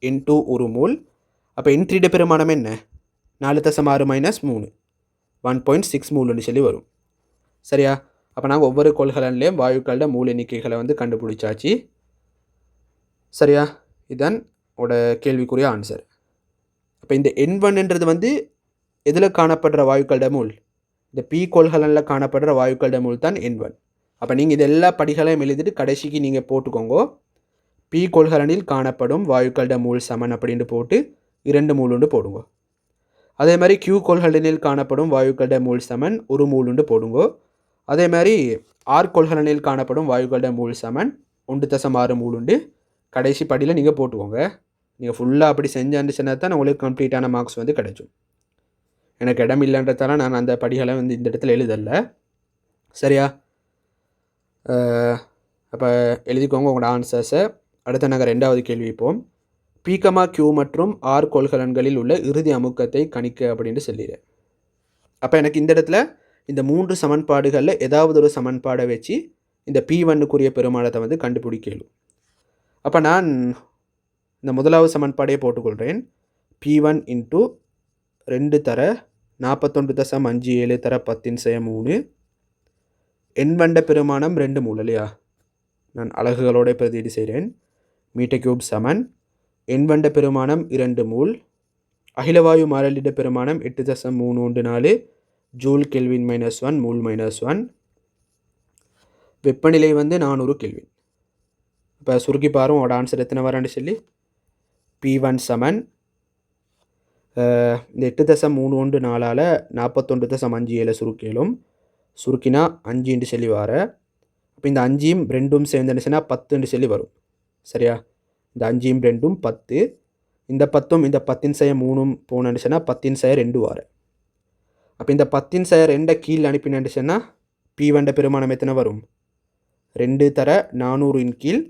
N2 1 மூல். அப்போ N3 பெருமானம் என்ன? 4.6 - 3 1.6 மூல்னு சொல்லி வரும். சரியா? அப்போ நாங்கள் ஒவ்வொரு கொள்கலன்லேயும் வாயுக்களோட மூல எண்ணிக்கைகளை வந்து கண்டுபிடிச்சாச்சு. சரியா? இதுதான் உட கேள்விக்குரிய ஆன்சர். அப்போ இந்த N1ன்றது வந்து எதில் காணப்படுற வாயுக்களோட மூல்? இந்த P கொள்கலனில் காணப்படுற வாயுக்களோட மூல் தான் N1. அப்போ நீங்கள் இது எல்லா படிகளையும் எழுதிட்டு கடைசிக்கு நீங்கள் போட்டுக்கோங்க. P கொள்கலனில் காணப்படும் வாயுக்களோட மூல் சமன் அப்படின்ட்டு போட்டு 2 மூலுண்டு போடுங்க. அதே மாதிரி Q கொள்கலனில் காணப்படும் வாயுக்களோட மூல் சமன் 1 மூலுண்டு போடுங்க. அதே மாதிரி R கொள்கலனில் காணப்படும் வாயுக்களோட மூல் சமன் 1.6 மூலுண்டு கடைசி படியில் நீங்கள் போட்டுக்கோங்க. நீங்கள் ஃபுல்லாக அப்படி செஞ்சான்னு சொன்னால் தான் உங்களுக்கு கம்ப்ளீட்டான மார்க்ஸ் வந்து கிடைக்கும். எனக்கு இடம் இல்லைன்றதால நான் அந்த படிகளை வந்து இந்த இடத்துல எழுதலை. சரியா? அப்போ எழுதிக்கோங்க உங்களோட ஆன்சர்ஸை. அடுத்து நாங்கள் 2வது கேள்வி இப்போம். P, Q மற்றும் R கொள்கலன்களில் உள்ள இறுதி அமுக்கத்தை கணிக்க அப்படின்னு சொல்லிடுறேன். அப்போ எனக்கு இந்த இடத்துல இந்த 3 சமன்பாடுகளில் ஏதாவது ஒரு சமன்பாடை வச்சு இந்த P1க்குரிய பெருமானத்தை வந்து கண்டுபிடிக்கலும். அப்போ நான் இந்த முதலாவது சமன்பாடையே போட்டுக்கொள்கிறேன். P1 இன்ட்டு 2 தர 41.57 தர 10^3 எண்வண்ட பெருமானம் 2 மூல் இல்லையா? நான் அலகுகளோட பிரதியீடு செய்கிறேன். மீட்டர் கியூப் சமன் எண்வண்ட பெருமானம் 2 மூல், அகிலவாயு மாறிலிட பெருமானம் 8.314 ஜூல் கெல்வின் -1 மூல் -1, வெப்பநிலை வந்து 400 கெல்வின். இப்போ சுருக்கி பாருங்க உங்களோட ஆன்சர் எத்தனை வரான்னு சொல்லி. P1 சமன் இந்த 8.314 41.57 சுருக்கிலும் சுருக்கினா 5 சொல்லி வர. அப்போ இந்த 5ம் 2ம் சேர்ந்துச்சுன்னா 10 சொல்லி வரும். சரியா? இந்த 5ம் 2ம் 10, இந்த 10ம் இந்த 10^3 போனச்சுன்னா 10^2 வர. அப்போ இந்த 10^2 கீழ் அனுப்பினச்சுன்னா P1 பெருமானம் எத்தனை வரும்? 2 தர 400 கீழ்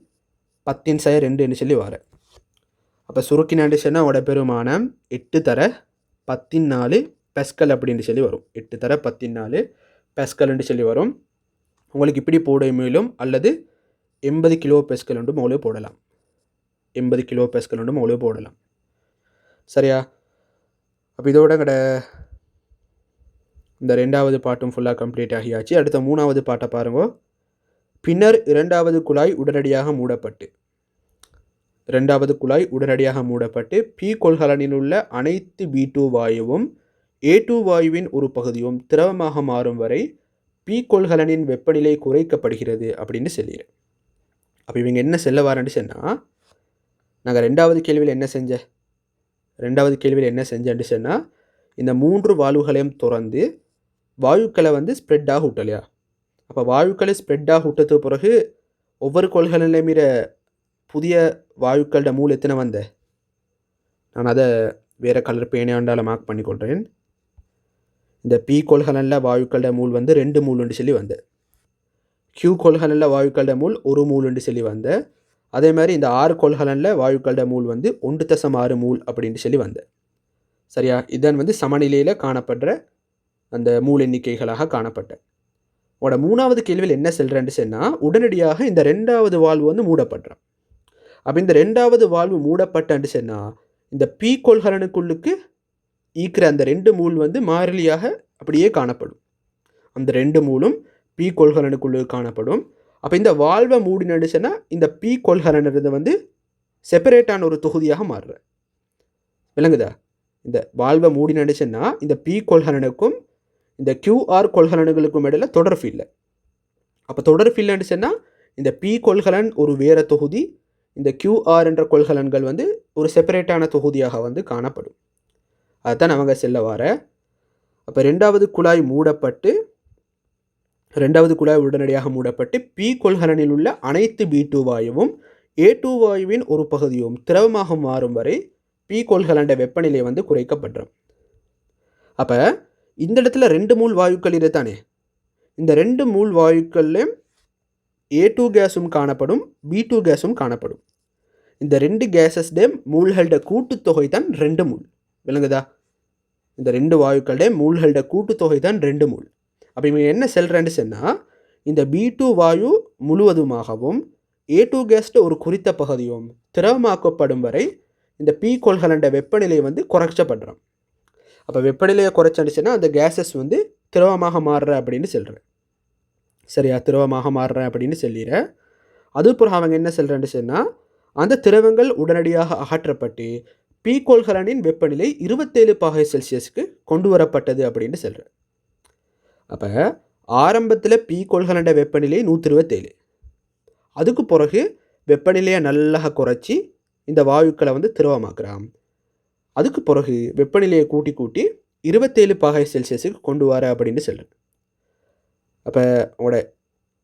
10^2 சொல்லி வர. அப்போ சுருக்கினாண்டுச்சுன்னா அவட பெருமானம் 8 தர 14 பெஸ்கல் அப்படின்னு சொல்லி வரும். 8 தர 14 பெஸ்கல்னு சொல்லி வரும். உங்களுக்கு இப்படி போட மேலும் அல்லது 80 கிலோ பெஸ்கல் ஒன்று மௌலிய போடலாம். 80 கிலோ பெஸ்கல் ஒன்று மௌலிய போடலாம். சரியா? அப்போ இதோட இந்த 2வது பாட்டும் ஃபுல்லாக கம்ப்ளீட் ஆகியாச்சு. அடுத்த 3வது பாட்டை பாருங்க. பின்னர் 2வது குழாய் உடனடியாக மூடப்பட்டு P கொள்கலனில் உள்ள அனைத்து B2 வாயுவும் A2 வாயுவின் ஒரு பகுதியும் திரவமாக மாறும் வரை P கொள்கலனின் வெப்பநிலை குறைக்கப்படுகிறது அப்படின்னு சொல்லிடுறேன். அப்போ இவங்க என்ன சொல்ல வாரன்னு சொன்னால், நாங்கள் 2வது கேள்வியில் என்ன செஞ்சேன்னு சொன்னால், இந்த 3 வால்வுகளையும் திறந்து வாயுக்களை வந்து ஸ்ப்ரெட் ஆக விட்டலையா? அப்போ வாயுக்களை ஸ்ப்ரெட் ஆக விட்டதுக்கு பிறகு ஒவ்வொரு கொள்கலன்லையும் புதிய வாயுக்களோட மூல் எத்தனை வந்த, நான் அதை வேறு கலர் பேனையாண்டால் மார்க் பண்ணிக்கொள்கிறேன். இந்த P கொள்கலனில் வாயுக்களோட மூல் வந்து 2 மூல்னு சொல்லி வந்த. Q கொள்கலனில் வாயுக்களோட மூல் 1 மூல்னு சொல்லி வந்த. அதே மாதிரி இந்த R கொள்கலனில் வாயுக்களோட மூல் வந்து 1.6 மூல் அப்படின்னு சொல்லி வந்த. சரியா? இதன் வந்து சமநிலையில் காணப்படுற அந்த மூல் எண்ணிக்கைகளாக காணப்பட்ட. உங்களோட 3வது கேள்வியில் என்ன சொல்கிறேன்னு சொன்னால், உடனடியாக இந்த 2வது வால்வு வந்து மூடப்படுறான். அப்போ இந்த 2வது வால்வு மூடப்பட்டன்னு சொன்னால் இந்த P கொள்கலனுக்குள்ளுக்கு ஈக்கிற அந்த 2 மூல் வந்து மாறிலியாக அப்படியே காணப்படும். அந்த 2 மூலும் P கொள்கலனுக்குள்ளே காணப்படும். அப்போ இந்த வால்வை மூடினு சொன்னால் இந்த P கொள்கலன்றது வந்து செப்பரேட்டான ஒரு தொகுதியாக மாறுற. விளங்குதா? இந்த வால்வை மூடினு சொன்னால் இந்த P கொள்கலனுக்கும் இந்த QR கொள்கலன்களுக்கும் இடையில தொடர்பு இல்லை. அப்போ தொடர்பு இல்லைன்னு சொன்னால் இந்த P கொள்கலன் ஒரு வேற தொகுதி, இந்த QR என்ற கொள்கலன்கள் வந்து ஒரு செப்பரேட்டான தொகுதியாக வந்து காணப்படும். அதுதான் அவங்க செல்ல வர. அப்போ 2வது குழாய் உடனடியாக மூடப்பட்டு P கொள்கலனில் உள்ள அனைத்து B2 வாயுவும் A2 வாயுவின் ஒரு பகுதியும் திரவமாக மாறும் வரை P கொள்கலன் வெப்பநிலை வந்து குறைக்கப்படுறோம். அப்போ இந்த இடத்துல 2 மூல் வாயுக்கள் இதுதானே. இந்த 2 மூல் வாயுக்கள்லையும் A2 கேஸும் காணப்படும், B2 கேஸும் காணப்படும். இந்த 2 கேஸஸ்டே மூல்களோட கூட்டுத்தொகை தான் 2 மூல். விளங்குதா? இந்த 2 வாயுக்களோட மூல்களோட கூட்டுத்தொகை தான் 2 மூல். அப்போ இவங்க என்ன சொல்கிறேன்னு சொன்னால், இந்த B2 வாயு முழுவதுமாகவும் A2 கேஸ்ட ஒரு குறித்த பகுதியும் திரவமாக்கப்படும் வரை இந்த P கொள்கலன் வெப்பநிலை வந்து குறைச்சப்படுறோம். அப்போ வெப்பநிலையை குறைச்சடிச்சுன்னா அந்த கேஸஸ் வந்து திரவமாக மாறுற அப்படின்னு சொல்கிறேன். சரியா? திரவமாக மாறுற அப்படின்னு சொல்லிடுறேன். அதுபோல் அவங்க என்ன சொல்கிறேன்னு சொன்னால், அந்த திரவங்கள் உடனடியாக அகற்றப்பட்டு P கொள்கலனின் வெப்பநிலை 27 பாகை செல்சியஸுக்கு கொண்டு வரப்பட்டது அப்படின்னு சொல்கிறேன். அப்போ ஆரம்பத்தில் P கொள்கலன் வெப்பநிலை 127, அதுக்கு பிறகு வெப்பநிலையை நல்லா குறைச்சி இந்த வாயுக்களை வந்து திரவமாக்குறான். அதுக்கு பிறகு வெப்பநிலையை கூட்டி 27 பாகை செல்சியஸுக்கு கொண்டு வர அப்படின்னு சொல்கிறேன். அப்போ உங்களோட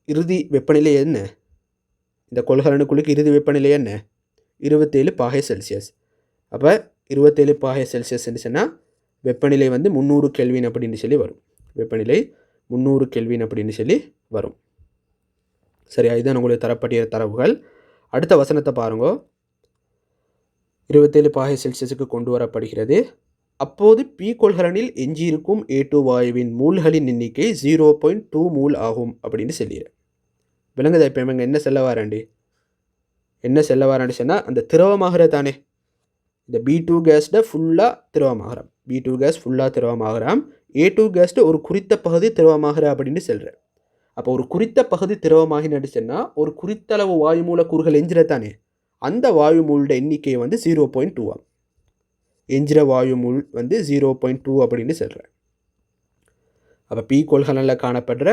இறுதி வெப்பநிலை என்ன? இந்த கொள்கலனுக்குள்ளுக்கு இறுதி வெப்பநிலை என்ன? 27 பாகை செல்சியஸ். அப்போ 27 பாகை செல்சியஸ்ன்னு சொன்னால் வெப்பநிலை வந்து 300 கெல்வின் அப்படின்னு சொல்லி வரும். வெப்பநிலை 300 கெல்வின் அப்படின்னு சொல்லி வரும். சரியா? இதுதான் உங்களுக்கு தரப்பட்டிய தரவுகள். அடுத்த வசனத்தை பாருங்க. 27 பாகை செல்சியஸுக்கு கொண்டு வரப்படுகிறது. அப்போது பி கொள்கலனில் எஞ்சியிருக்கும் A2 வாயுவின் மூல்களின் எண்ணிக்கை 0.2 மூல் ஆகும் அப்படின்னு சொல்லிடுறேன். விளங்குதா? இப்போ இவங்க என்ன சொல்ல வாராண்டி சொன்னால் அந்த திரவமாகிற தானே இந்த B2 கேஸ்ட ஃபுல்லாக திரவமாகறாம். B2 கேஸ் ஃபுல்லாக திரவமாகறாம். A2 கேஸ்ட ஒரு குறித்த பகுதி திரவமாகிற அப்படின்னு சொல்கிறேன். அப்போ ஒரு குறித்த பகுதி திரவமாகினு சொன்னால் ஒரு குறித்த அளவு வாயு மூலக்கூறுகள் எஞ்சிற தானே அந்த வாயு மூலோட எண்ணிக்கை வந்து 0.2 ஆகும். எஞ்சிற வாயு மூல் வந்து 0.2 அப்படின்னு சொல்கிறேன். அப்போ பி கொள்கலனில் காணப்படுற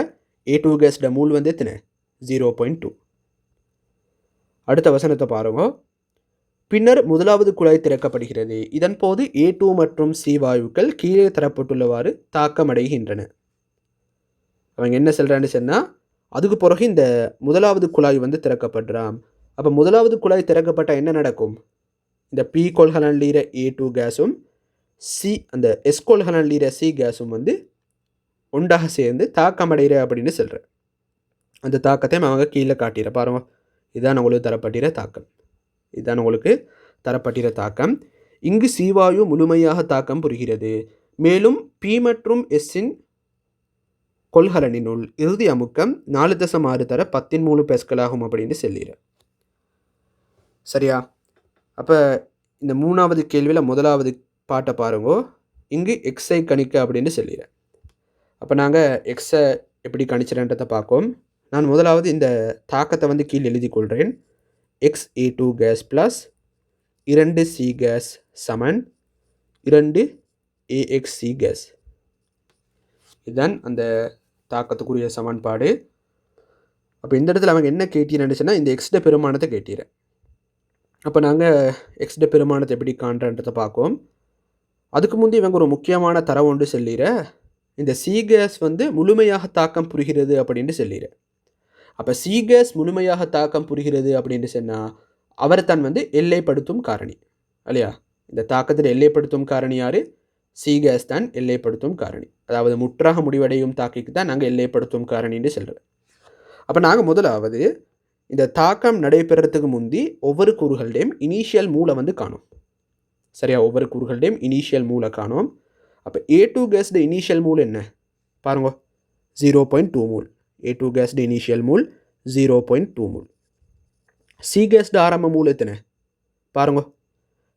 A2 கேஸ்ட மூல் வந்து எத்தனை 0.2. அடுத்த வசனத்தை பாருங்க. பின்னர் முதலாவது குழாய் திறக்கப்படுகிறது. இதன் போது A2 மற்றும் C வாயுக்கள் கீழே தரப்பட்டுள்ளவாறு தாக்கமடைகின்றன. அவங்க என்ன சொல்கிறான்னு சொன்னால் அதுக்கு பிறகு இந்த முதலாவது குழாய் வந்து திறக்கப்படுறான். அப்போ முதலாவது குழாய் திறக்கப்பட்டால் என்ன நடக்கும்? இந்த பி கொள்கலனில் A2 கேஸும் அந்த எஸ் கொள்கலனில் C கேஸும் வந்து ஒன்றாக சேர்ந்து தாக்கமடைகிற அப்படின்னு சொல்கிறேன். அந்த தாக்கத்தை அவங்க கீழே காட்டிற பாருங்க. இதுதான் உங்களுக்கு தரப்பட்டிற தாக்கம். இங்கு C வாயு முழுமையாக தாக்கம் புரிகிறது. மேலும் P மற்றும் Sஇன் கொள்கலனினுள் இறுதி அமுக்கம் 4.6 தர 13 பாஸ்கல் ஆகும் அப்படின்னு சொல்லிடுறேன். சரியா? அப்போ இந்த மூணாவது கேள்வியில் முதலாவது பாட்டை பாருங்க. இங்கு எக்ஸை கணிக்க அப்படின்னு சொல்லிடுறேன். அப்போ நாங்கள் எக்ஸை எப்படி கணிச்சிடன்றதை பார்ப்போம். நான் முதலாவது இந்த தாக்கத்தை வந்து கீழே எழுதி கொள்கிறேன். XA2 gas plus 2C gas சமன் 2 AXC கேஸ். இதுதான் அந்த தாக்கத்துக்குரிய சமன்பாடு. அப்போ இந்த இடத்துல அவங்க என்ன கேட்டீங்கன்னு சொன்னால் இந்த எக்ஸ்ட பெருமானத்தை கேட்டீரேன். அப்போ நாங்கள் எக்ஸ்ட பெருமானத்தை எப்படி காண்றன்றதை பார்ப்போம். அதுக்கு முந்தைய இவங்க ஒரு முக்கியமான தரவு ஒன்று சொல்லிடுற. இந்த C கேஸ் வந்து முழுமையாக தாக்கம் புரிகிறது அப்படின்னு சொல்லிடுறேன். அப்போ C கேஸ் முழுமையாக தாக்கம் புரிகிறது அப்படின்னு சொன்னால் அவர் தான் வந்து எல்லைப்படுத்தும் காரணி இல்லையா? இந்த தாக்கத்தில் எல்லைப்படுத்தும் காரணி யார்? C கேஸ் தான் எல்லைப்படுத்தும் காரணி. அதாவது முற்றாக முடிவடையும் தாக்கிக்கு தான் நாங்கள் எல்லைப்படுத்தும் காரணின்னு சொல்கிறோம். அப்போ நாங்கள் முதலாவது இந்த தாக்கம் நடைபெறத்துக்கு முந்தி ஒவ்வொரு கூறுகள்டையும் இனிஷியல் மூளை வந்து காணும். சரியா? ஒவ்வொரு கூறுகள்டையும் இனிஷியல் மூளை காணும். அப்போ A2 கேஸ்ட இனிஷியல் மூல் என்ன பாருங்க, 0.2 மூல். A2 கேஸ்ட initial மூல் 0.2 மூல். C கேஸ்ட ஆரம்ப மூல் எத்தனை பாருங்க.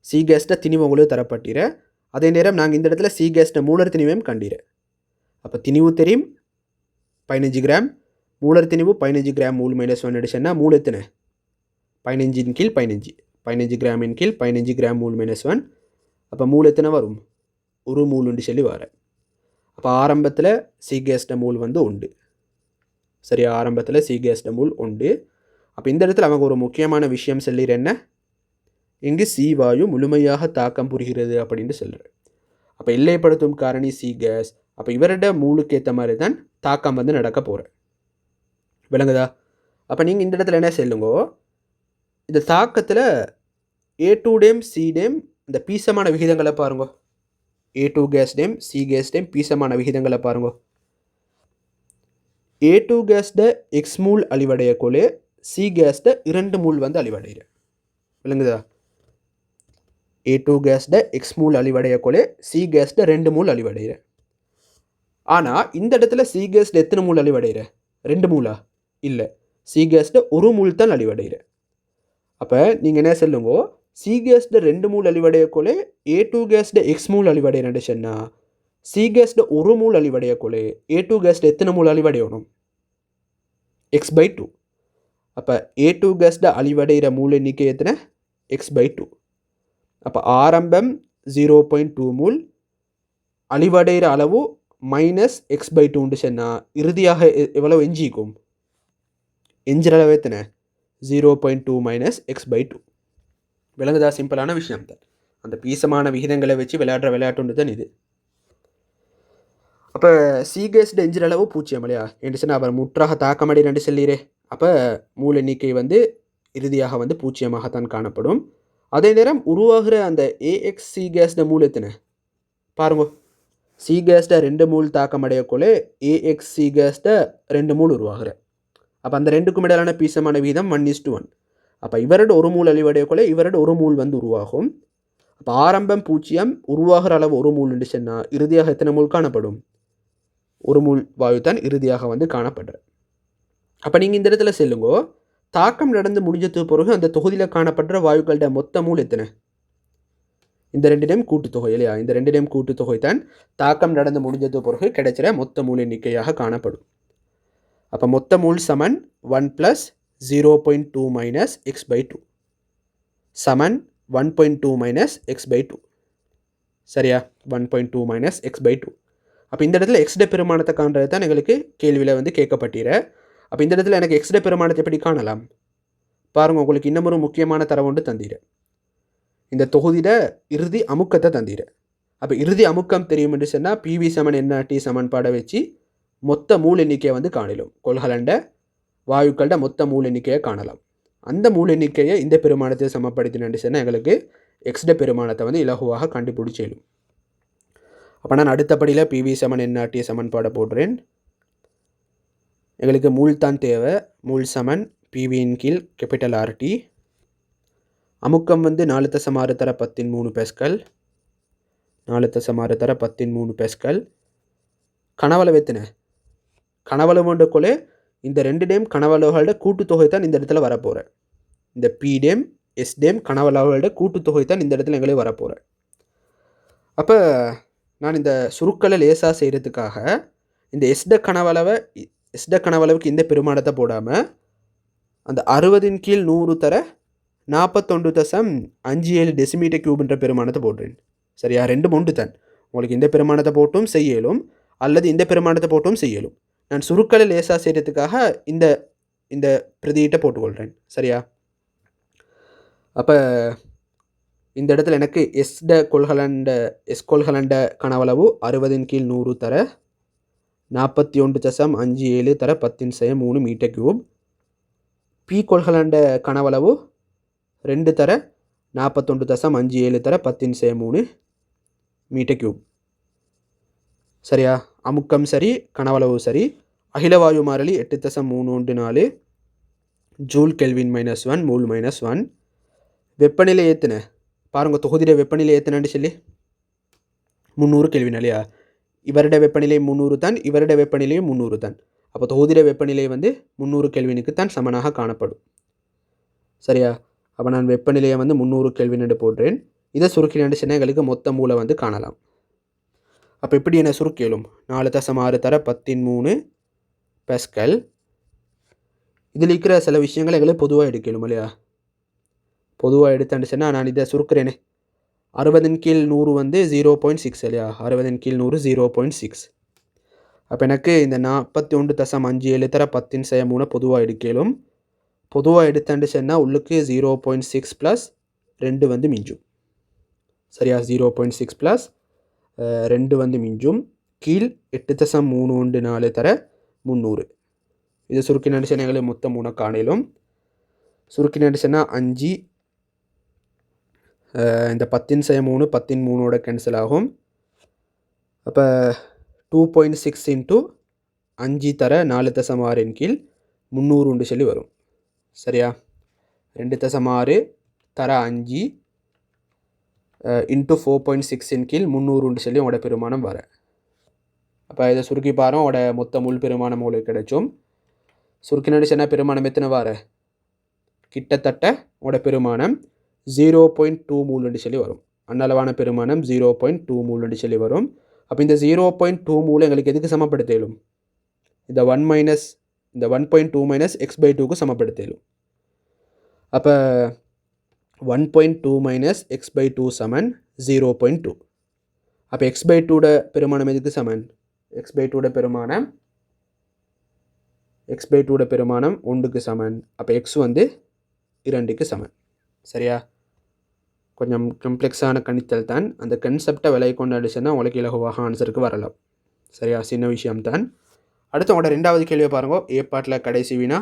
C கேஸ்ட திணிவு உங்களுக்கு தரப்பட்டிர. அதே நேரம் நாங்கள் இந்த இடத்துல C கேஸ்ட மூலர் திணிவையும் கண்டிர. அப்போ திணிவு தெரியும் 15 கிராம், மூலர் திணிவு 15 கிராம் மூல் -1 அடிச்சன்னா மூல் எத்தனை 15 கீழ் 15 கிராமின் கீழ் 15 கிராம் மூல் -1. அப்போ மூல் எத்தனை வரும்? ஒரு மூலுண்டு சொல்லி வர. அப்போ ஆரம்பத்தில் C கேஸ்ட மூல் வந்து உண்டு. சரியா? ஆரம்பத்தில் C கேஸ்ட மூல் உண்டு. அப்போ இந்த இடத்துல அவங்க ஒரு முக்கியமான விஷயம் சொல்லிடுற என்ன, இங்கு C வாயு முழுமையாக தாக்கம் புரிகிறது அப்படின்னு சொல்கிறேன். அப்போ எல்லைப்படுத்தும் காரணி C கேஸ். அப்போ இவரோட மூலுக்கு ஏற்ற மாதிரி தான் தாக்கம் வந்து நடக்க போகிறேன். விளங்குதா? அப்போ நீங்கள் இந்த இடத்துல என்ன சொல்லுங்கோ, இந்த தாக்கத்தில் A2 டேம் C டேம் இந்த பீசமான விகிதங்களை பாருங்க. A2 கேஸ் டேம் C கேஸ் டேம் பீசமான விகிதங்களை பாருங்க. A2 கேஸ்ட X மூல் அழிவடைய கொலே C கேஸ்ட 2 மூல் வந்து அழிவடைகிற. விளங்குதா? A2 கேஸ்ட X மூல் அழிவடைய கொலே C கேஸ்ட 2 மூல் அழிவடைகிற. ஆனால் இந்த இடத்துல C கேஸ்ட எத்தனை மூல் அழிவடைகிற? 2 மூலா? இல்லை, C கேஸ்ட 1 மூல் தான் அழிவடைகிற. அப்போ நீங்கள் என்ன சொல்லுங்க, C கேஸ்ட 2 மூல் அழிவடைய கொலே A2 கேஸ்ட X மூல் அழிவடைகிறன்னு சொன்னால் C கேஸ்ட 1 மூல் அழிவடைய கொலே A2 கேஸ்ட எத்தனை மூல் அழிவடையணும்? X/2. அப்போ A2 கேஸ்ட அழிவடைகிற மூல் எண்ணிக்கை எத்தனை? X/2. அப்போ ஆரம்பம் 0.2 மூல், அழிவடைகிற அளவு -X/2 சொன்னால் இறுதியாக எவ்வளவு எஞ்சிக்கும்? எஞ்சிற அளவு எத்தனை? 0.2 - X/2. விளங்குதா? சிம்பிளான விஷயம் தான். அந்த பீசமான விகிதங்களை வச்சு விளையாடுற விளையாட்டு தான் இது. அப்போ C கேஸ்ட எஞ்சிற அளவு 0 இல்லையா? என்று சொன்னால் அவர் முற்றாக தாக்கமடை ரெண்டு சொல்லிடுறே. அப்போ மூல எண்ணிக்கை வந்து இறுதியாக வந்து 0 காணப்படும். அதே நேரம் உருவாகிற அந்த AXC கேஸ்ட மூல் எத்தனை பாருங்க. C கேஸ்ட 2 மூல் தாக்கமடையக்குள்ளே AXC கேஸ்ட 2 மூல் உருவாகிற. அப்போ அந்த ரெண்டுக்கும் இடையிலான பீசமான வீதம் 1:1. அப்போ இவரோட 1 மூல் அழிவடையக்குள்ளே இவரோட 1 மூல் வந்து உருவாகும். அப்போ ஆரம்பம் 0, உருவாகிற அளவு 1 மூல்னு சொன்னால் இறுதியாக எத்தனை மூல் காணப்படும்? 1 மூல் வாயு தான் இறுதியாக வந்து காணப்படுற. அப்போ நீங்கள் இந்த இடத்துல சொல்லுங்கோ, தாக்கம் நடந்து முடிஞ்சதுக்கு பிறகு அந்த தொகுதியில் காணப்படுற வாயுக்களோட மொத்த மூல் எத்தனை? இந்த ரெண்டிடையும் கூட்டுத்தொகை இல்லையா? இந்த ரெண்டிடையும் கூட்டுத்தொகை தான் தாக்கம் நடந்து முடிஞ்சதுக்கு பிறகு கிடைச்சிற மொத்த மூல் எண்ணிக்கையாக காணப்படும். அப்போ மொத்த மூல் சமன் 1 + 0.2 - x/2 சமன் 1.2 - x/2. சரியா? 1.2 - x/2. அப்போ இந்த இடத்துல எக்ஸ்ட பெருமானத்தை காண்றது தான் எங்களுக்கு கேள்வியில் வந்து கேட்கப்பட்டீர. அப்போ இந்த இடத்துல எனக்கு எக்ஸ்ட பெருமானத்தை எப்படி காணலாம்? பாருங்கள், உங்களுக்கு இன்னும் ஒரு முக்கியமான தரவு ஒன்று தந்தீர. இந்த தொகுதியில் இறுதி அமுக்கத்தை தந்தீர. அப்போ இறுதி அமுக்கம் தெரியும் என்று சொன்னால் PV = nRT சமன்பாடை வச்சு மொத்த மூல் எண்ணிக்கையை வந்து காணலாம். கொள்கலண்ட வாயுக்களோட மொத்த மூல் எண்ணிக்கையை காணலாம். அந்த மூல் எண்ணிக்கையை இந்த பெருமானத்தை சமப்படுத்தினு சொன்னால் எங்களுக்கு எக்ஸ்ட பெருமானத்தை வந்து இலகுவாக கண்டுபிடிச்சிடும். அப்போ நான் அடுத்தபடியில் PV = nRT சமன்பாடை போடுறேன். எங்களுக்கு மூல் தான் தேவை. மூல் சமன் PV/கேபிட்டல் RT. அமுக்கம் வந்து 4.6 × 10³ பாஸ்கல். 4.6 × 10³ பாஸ்கல். கனவளவு எத்தனை? கனவளவுன்றக்குள்ளே இந்த ரெண்டுடையும் கனவளவுகளோட கூட்டுத்தொகை தான் இந்த இடத்துல வரப்போகிறேன். இந்த Pடையும் Sடையும் கனவளவுகளோட கூட்டுத்தொகை தான் இந்த இடத்துல எங்களுக்கு வரப்போகிறேன். அப்போ நான் இந்த சுருக்களை லேசாக செய்கிறதுக்காக இந்த எஸ்ட கனவளவுக்கு இந்த பெருமானத்தை போடாமல் அந்த 60/100 தர 41.57 டெசிமீட்டர் கியூப்ன்ற பெருமானத்தை போடுறேன். சரியா? ரெண்டும் ஒன்று தான். உங்களுக்கு இந்த பெருமானத்தை போட்டும் செய்யலும் அல்லது இந்த பெருமானத்தை போட்டும் செய்யலும். நான் சுருக்களை லேசாக செய்கிறதுக்காக இந்த இந்த பிரதியீட்டை போட்டுக்கொள்கிறேன். சரியா? அப்போ இந்த இடத்துல எனக்கு எஸ் கொள்கலண்ட கனவளவு 60/100 தர 41.57 தர 10³ மீட்டர் கியூப். பி கொள்கலண்ட கனவளவு 2 தர 41.57 தர 10³ மீட்டர் கியூப். சரியா? அமுக்கம் சரி, கனவளவு சரி. அகிலவாயு மாறிலி 8.314 ஜூல் கெல்வின் -1 மூல் -1. வெப்பநிலை ஏற்றுன பாருங்க, தொகுதியில் வெப்பநிலை ஏற்றுனு சொல்லி 300 கெல்வின் இல்லையா? இவருடைய வெப்பநிலை 300 தான், இவருடைய வெப்பநிலையும் 300 தான். அப்போ தொகுதியில் வெப்பநிலை வந்து 300 கெல்வினுக்கு தான் சமனாக காணப்படும். சரியா? அப்போ நான் வெப்பநிலையை வந்து 300 கெல்வின் என்று போடுறேன். இதை சுருக்கினு சொன்னால் எங்களுக்கு மொத்த மூலை வந்து காணலாம். அப்போ எப்படி என்ன சுருக்கியலும்? 4.6 தர 10³ பாஸ்கல். இதில் இருக்கிற சில விஷயங்கள் எங்களுக்கு பொதுவாக எடுக்கலும் இல்லையா? பொதுவாக எடுத்தான்னு சொன்னால் நான் இதை சுருக்கிறேனே. 60/100 வந்து 0.6 இல்லையா? 60/100 0.6. அப்போ எனக்கு இந்த 41.57 தர 10³ பொதுவாக எடுக்கலும். பொதுவாக எடுத்தாண்டு சொன்னால் உள்ளுக்கு 0.6 + 2 வந்து மிஞ்சும். சரியா? 0.6 + 2 வந்து மிஞ்சும். கீழ் 8.314 தர 300. இது சுருக்கினு சொன்னால் எங்களுக்கு மொத்தம் 3 காணலும். சுருக்கினு சொன்னால் 5 இந்த 10³ 13ஓட கேன்சல் ஆகும். அப்போ 2.6 × 5 தர 4.6 கீழ் 300 சொல்லி வரும். சரியா? 2.6 தர 5 × 4.6 கீழ் 300 சொல்லி உங்களோட பெருமானம் வர. அப்போ இதை சுருக்கி பாருங்க, உங்களோட மொத்த முள் பெருமானம் உங்களுக்கு கிடைச்சும். சுருக்கினு சொன்னால் பெருமானம் எத்தனை வர? கிட்டத்தட்ட உங்களோட பெருமானம் 0.2 மூல்னு சொல்லி வரும். அன்னளவான பெருமானம் 0.2 மூல்னு சொல்லி வரும். அப்போ இந்த 0.2 மூல் எங்களுக்கு எதுக்கு சமப்படுத்தலும்? இந்த 1.2 - x/2க்கு சமப்படுத்தலும். அப்போ 1.2 - x/2 சமன் 0.2. அப்போ x/2 பெருமானம் எதுக்கு சமன்? x/2 பெருமானம் 1க்கு சமன். அப்போ x வந்து 2க்கு சமன். சரியா? கொஞ்சம் கம்ப்ளெக்ஸான கணித்தல் தான். அந்த கன்செப்டை விலை கொண்டு அடிச்சுன்னா உங்களுக்கு இலகுவாக ஆன்சருக்கு வரலாம். சரியா? சின்ன விஷயம்தான். அடுத்து உங்களோட 2வது கேள்வியை பாருங்க. ஏ பாட்டில் கடைசி வினா,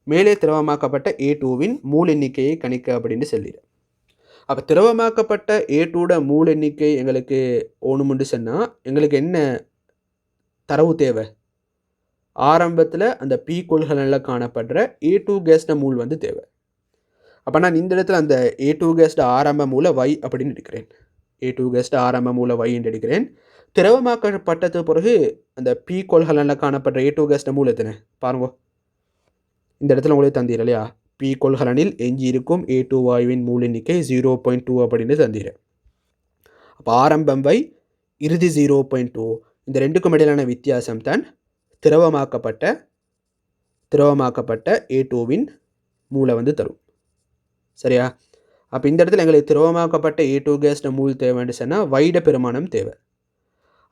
மேலே திரவமாக்கப்பட்ட A2வின் மூல் எண்ணிக்கையை கணிக்க அப்படின்னு சொல்லிடு. அப்போ திரவமாக்கப்பட்ட A2 மூல் எண்ணிக்கை எங்களுக்கு ஓணுமுண்டு சொன்னால் எங்களுக்கு என்ன தரவு தேவை? ஆரம்பத்தில் அந்த P கொள்கலனில் காணப்படுற A2 கேஸ்ட மூல் வந்து தேவை. அப்போ நான் இந்த இடத்துல அந்த A2 கேஸ்ட ஆரம்ப மூல y அப்படின்னு எடுக்கிறேன். A2 கேஸ்ட ஆரம்ப மூல y என்று எடுக்கிறேன். திரவமாக்கப்பட்டது பிறகு அந்த P கொள்கலனில் காணப்படுற A2 கேஸ்ட மூல எத்தனை பாருங்க. இந்த இடத்துல உங்களுக்கு தந்தீர் இல்லையா, P கொள்கலனில் எஞ்சி இருக்கும் A2 வாயுவின் மூல எண்ணிக்கை 0.2 அப்படின்னு தந்தீர். அப்போ ஆரம்பம் y இறுதி 0.2, இந்த ரெண்டுக்கும் இடையிலான வித்தியாசம் தான் திரவமாக்கப்பட்ட A2வின் மூளை வந்து தரும். சரியா? அப்போ இந்த இடத்துல எங்களுக்கு திரவமாக்கப்பட்ட A2 கேஸ்ட மூல் தேவைன்னு சொன்னால் வைட பெருமானம் தேவை.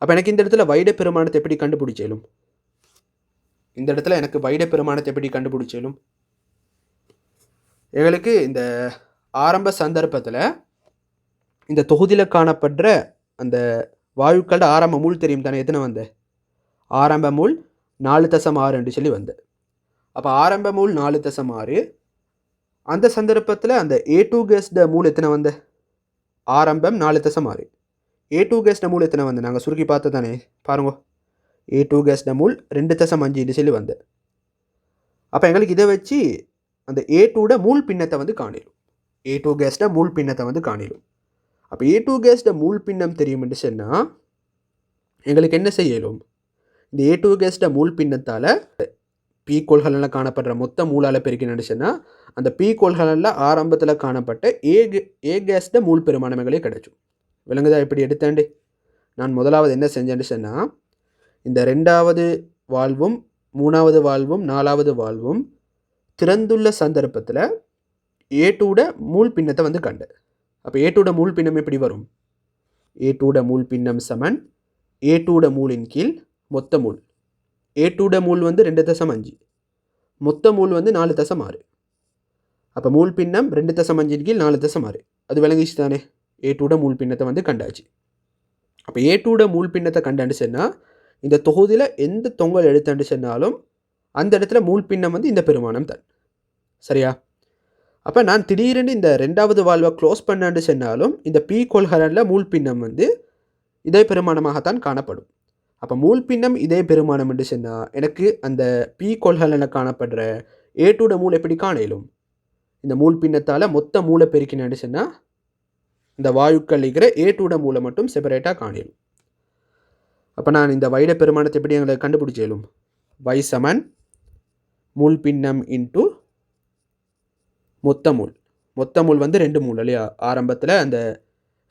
அப்போ எனக்கு இந்த இடத்துல வைட பெருமானத்தை எப்படி கண்டுபிடிச்சேலும், இந்த இடத்துல எனக்கு வைட பெருமானத்தை எப்படி கண்டுபிடிச்சேலும், எங்களுக்கு இந்த ஆரம்ப சந்தர்ப்பத்தில் இந்த தொகுதியில் காணப்படுற அந்த வாயுக்களோட ஆரம்ப மூல் தெரியும் தானே, எத்தனை வந்த ஆரம்ப மூல் 4.6 என்று சொல்லி வந்த. அப்போ ஆரம்ப மூல் 4.6, அந்த சந்தர்ப்பத்தில் அந்த A2 கேஸ்ட மூல் எத்தனை வந்த ஆரம்பம் 4.6, A2 கேஸ்ட மூல் எத்தனை வந்து நாங்கள் சுருக்கி பார்த்து தானே பாருங்க. A2 கேஸ்ட மூல் 2.5 சொல்லி வந்து. அப்போ எங்களுக்கு இதை வச்சு அந்த A2ட மூல் பின்னத்தை வந்து காணிடும். A2 கேஸ்ட மூல் பின்னத்தை வந்து காணிடும். அப்போ A2 கேஸ்ட மூல் பின்னம் தெரியும்னு சொன்னால் எங்களுக்கு என்ன செய்யலும், இந்த A2 கேஸ்ட மூல் பின்னத்தால் P கொள்கலனில் காணப்படுற மொத்த மூலால் பெருக்கினு சொன்னால் அந்த P கொள்கலனில் ஆரம்பத்தில் காணப்பட்ட A கேஸ்ட மூல் பெருமானம் எங்களுக்கு கிடைக்கும். விளங்குதா? இப்படி எடுத்தாண்டு நான் முதலாவது என்ன செஞ்சேன்னு சொன்னால், இந்த 2வது வால்வும் 3வது வால்வும் 4வது வால்வும் திறந்துள்ள சந்தர்ப்பத்தில் A2ட மூல் பின்னத்தை வந்து கண்டு. அப்போ A2ட மூல் பின்னம் எப்படி வரும், A2ட மூல் பின்னம் சமன் A2ட மூலின் கீழ் மொத்த மூல். A2ட மூல் வந்து 2.5, மொத்த மூல் வந்து 4.6. அப்போ மூல் பின்னம் 2.5 கீழ் 4.6, அது விளங்கிச்சு தானே. A2ட மூல் பின்னத்தை வந்து கண்டாச்சு. அப்போ A2ட மூல் பின்னத்தை கண்டாண்டு சொன்னால் இந்த தொகுதியில் எந்த தொங்கல் எடுத்தாண்டு சொன்னாலும் அந்த இடத்துல மூல் பின்னம் வந்து இந்த பெருமானம் தான். சரியா? அப்போ நான் திடீரென்று இந்த 2வது வால்வை க்ளோஸ் பண்ணாண்டு சொன்னாலும் இந்த P கொள்கலனில் மூல் பின்னம் வந்து இதே பெருமானமாகத்தான் காணப்படும். அப்போ மூல் பின்னம் இதே பெருமானம் என்று சொன்னால் எனக்கு அந்த P கொள்கலனில் காணப்படுற A2ட மூல் எப்படி காணலும், இந்த மூல் பின்னத்தால் மொத்த மூளை பெருக்கினு சொன்னால் இந்த வாயுக்கள் இருக்கிற A2ட மூளை மட்டும் செப்பரேட்டாக காணலும். அப்போ நான் இந்த வைட பெருமானத்தை எப்படி எங்களை கண்டுபிடிச்சேலும், y சமன் மூல் பின்னம் இன்ட்டு மொத்த மூல். மொத்த மூல் வந்து 2 மூல் இல்லையா, ஆரம்பத்தில் அந்த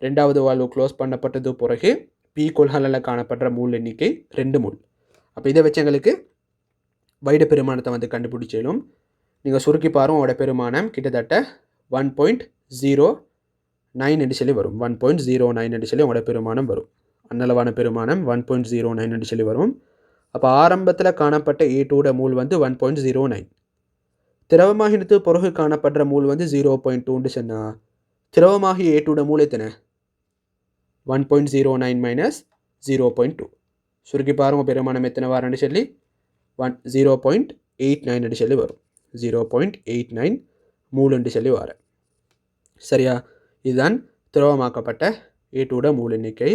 2வது வால்வு க்ளோஸ் பண்ணப்பட்டது பிறகு P கொள்கலனில் காணப்படுற மூல் எண்ணிக்கை 2 மூல். அப்போ இதை வச்சு எங்களுக்கு வைட பெருமானத்தை வந்து கண்டுபிடிச்சேலும். நீங்கள் சுருக்கி பாருங்க, உங்களோட பெருமானம் கிட்டத்தட்ட 1.09 என்று சொல்லி வரும். 1.09 என்று சொல்லி உங்களோட பெருமானம் வரும். அன்னளவான பெருமானம் 1.09 என்று சொல்லி வரும். அப்போ ஆரம்பத்தில் காணப்பட்ட A2ட மூல் வந்து 1.09, திரவமாகினத்து பிறகு காணப்படுற மூல் வந்து 0.2 சொன்னால் திரவமாகி A2ட மூல் எத்தனை 1.09 மைனஸ் 0.2. சுருக்கி பாருங்க பெருமானம் எத்தனை வாரன்னு சொல்லி 0.89 என்று சொல்லி வரும். 0.89 மூல் என்று சொல்லி வார. சரியா? இதுதான் திரவமாக்கப்பட்ட A2ட மூல் எண்ணிக்கை.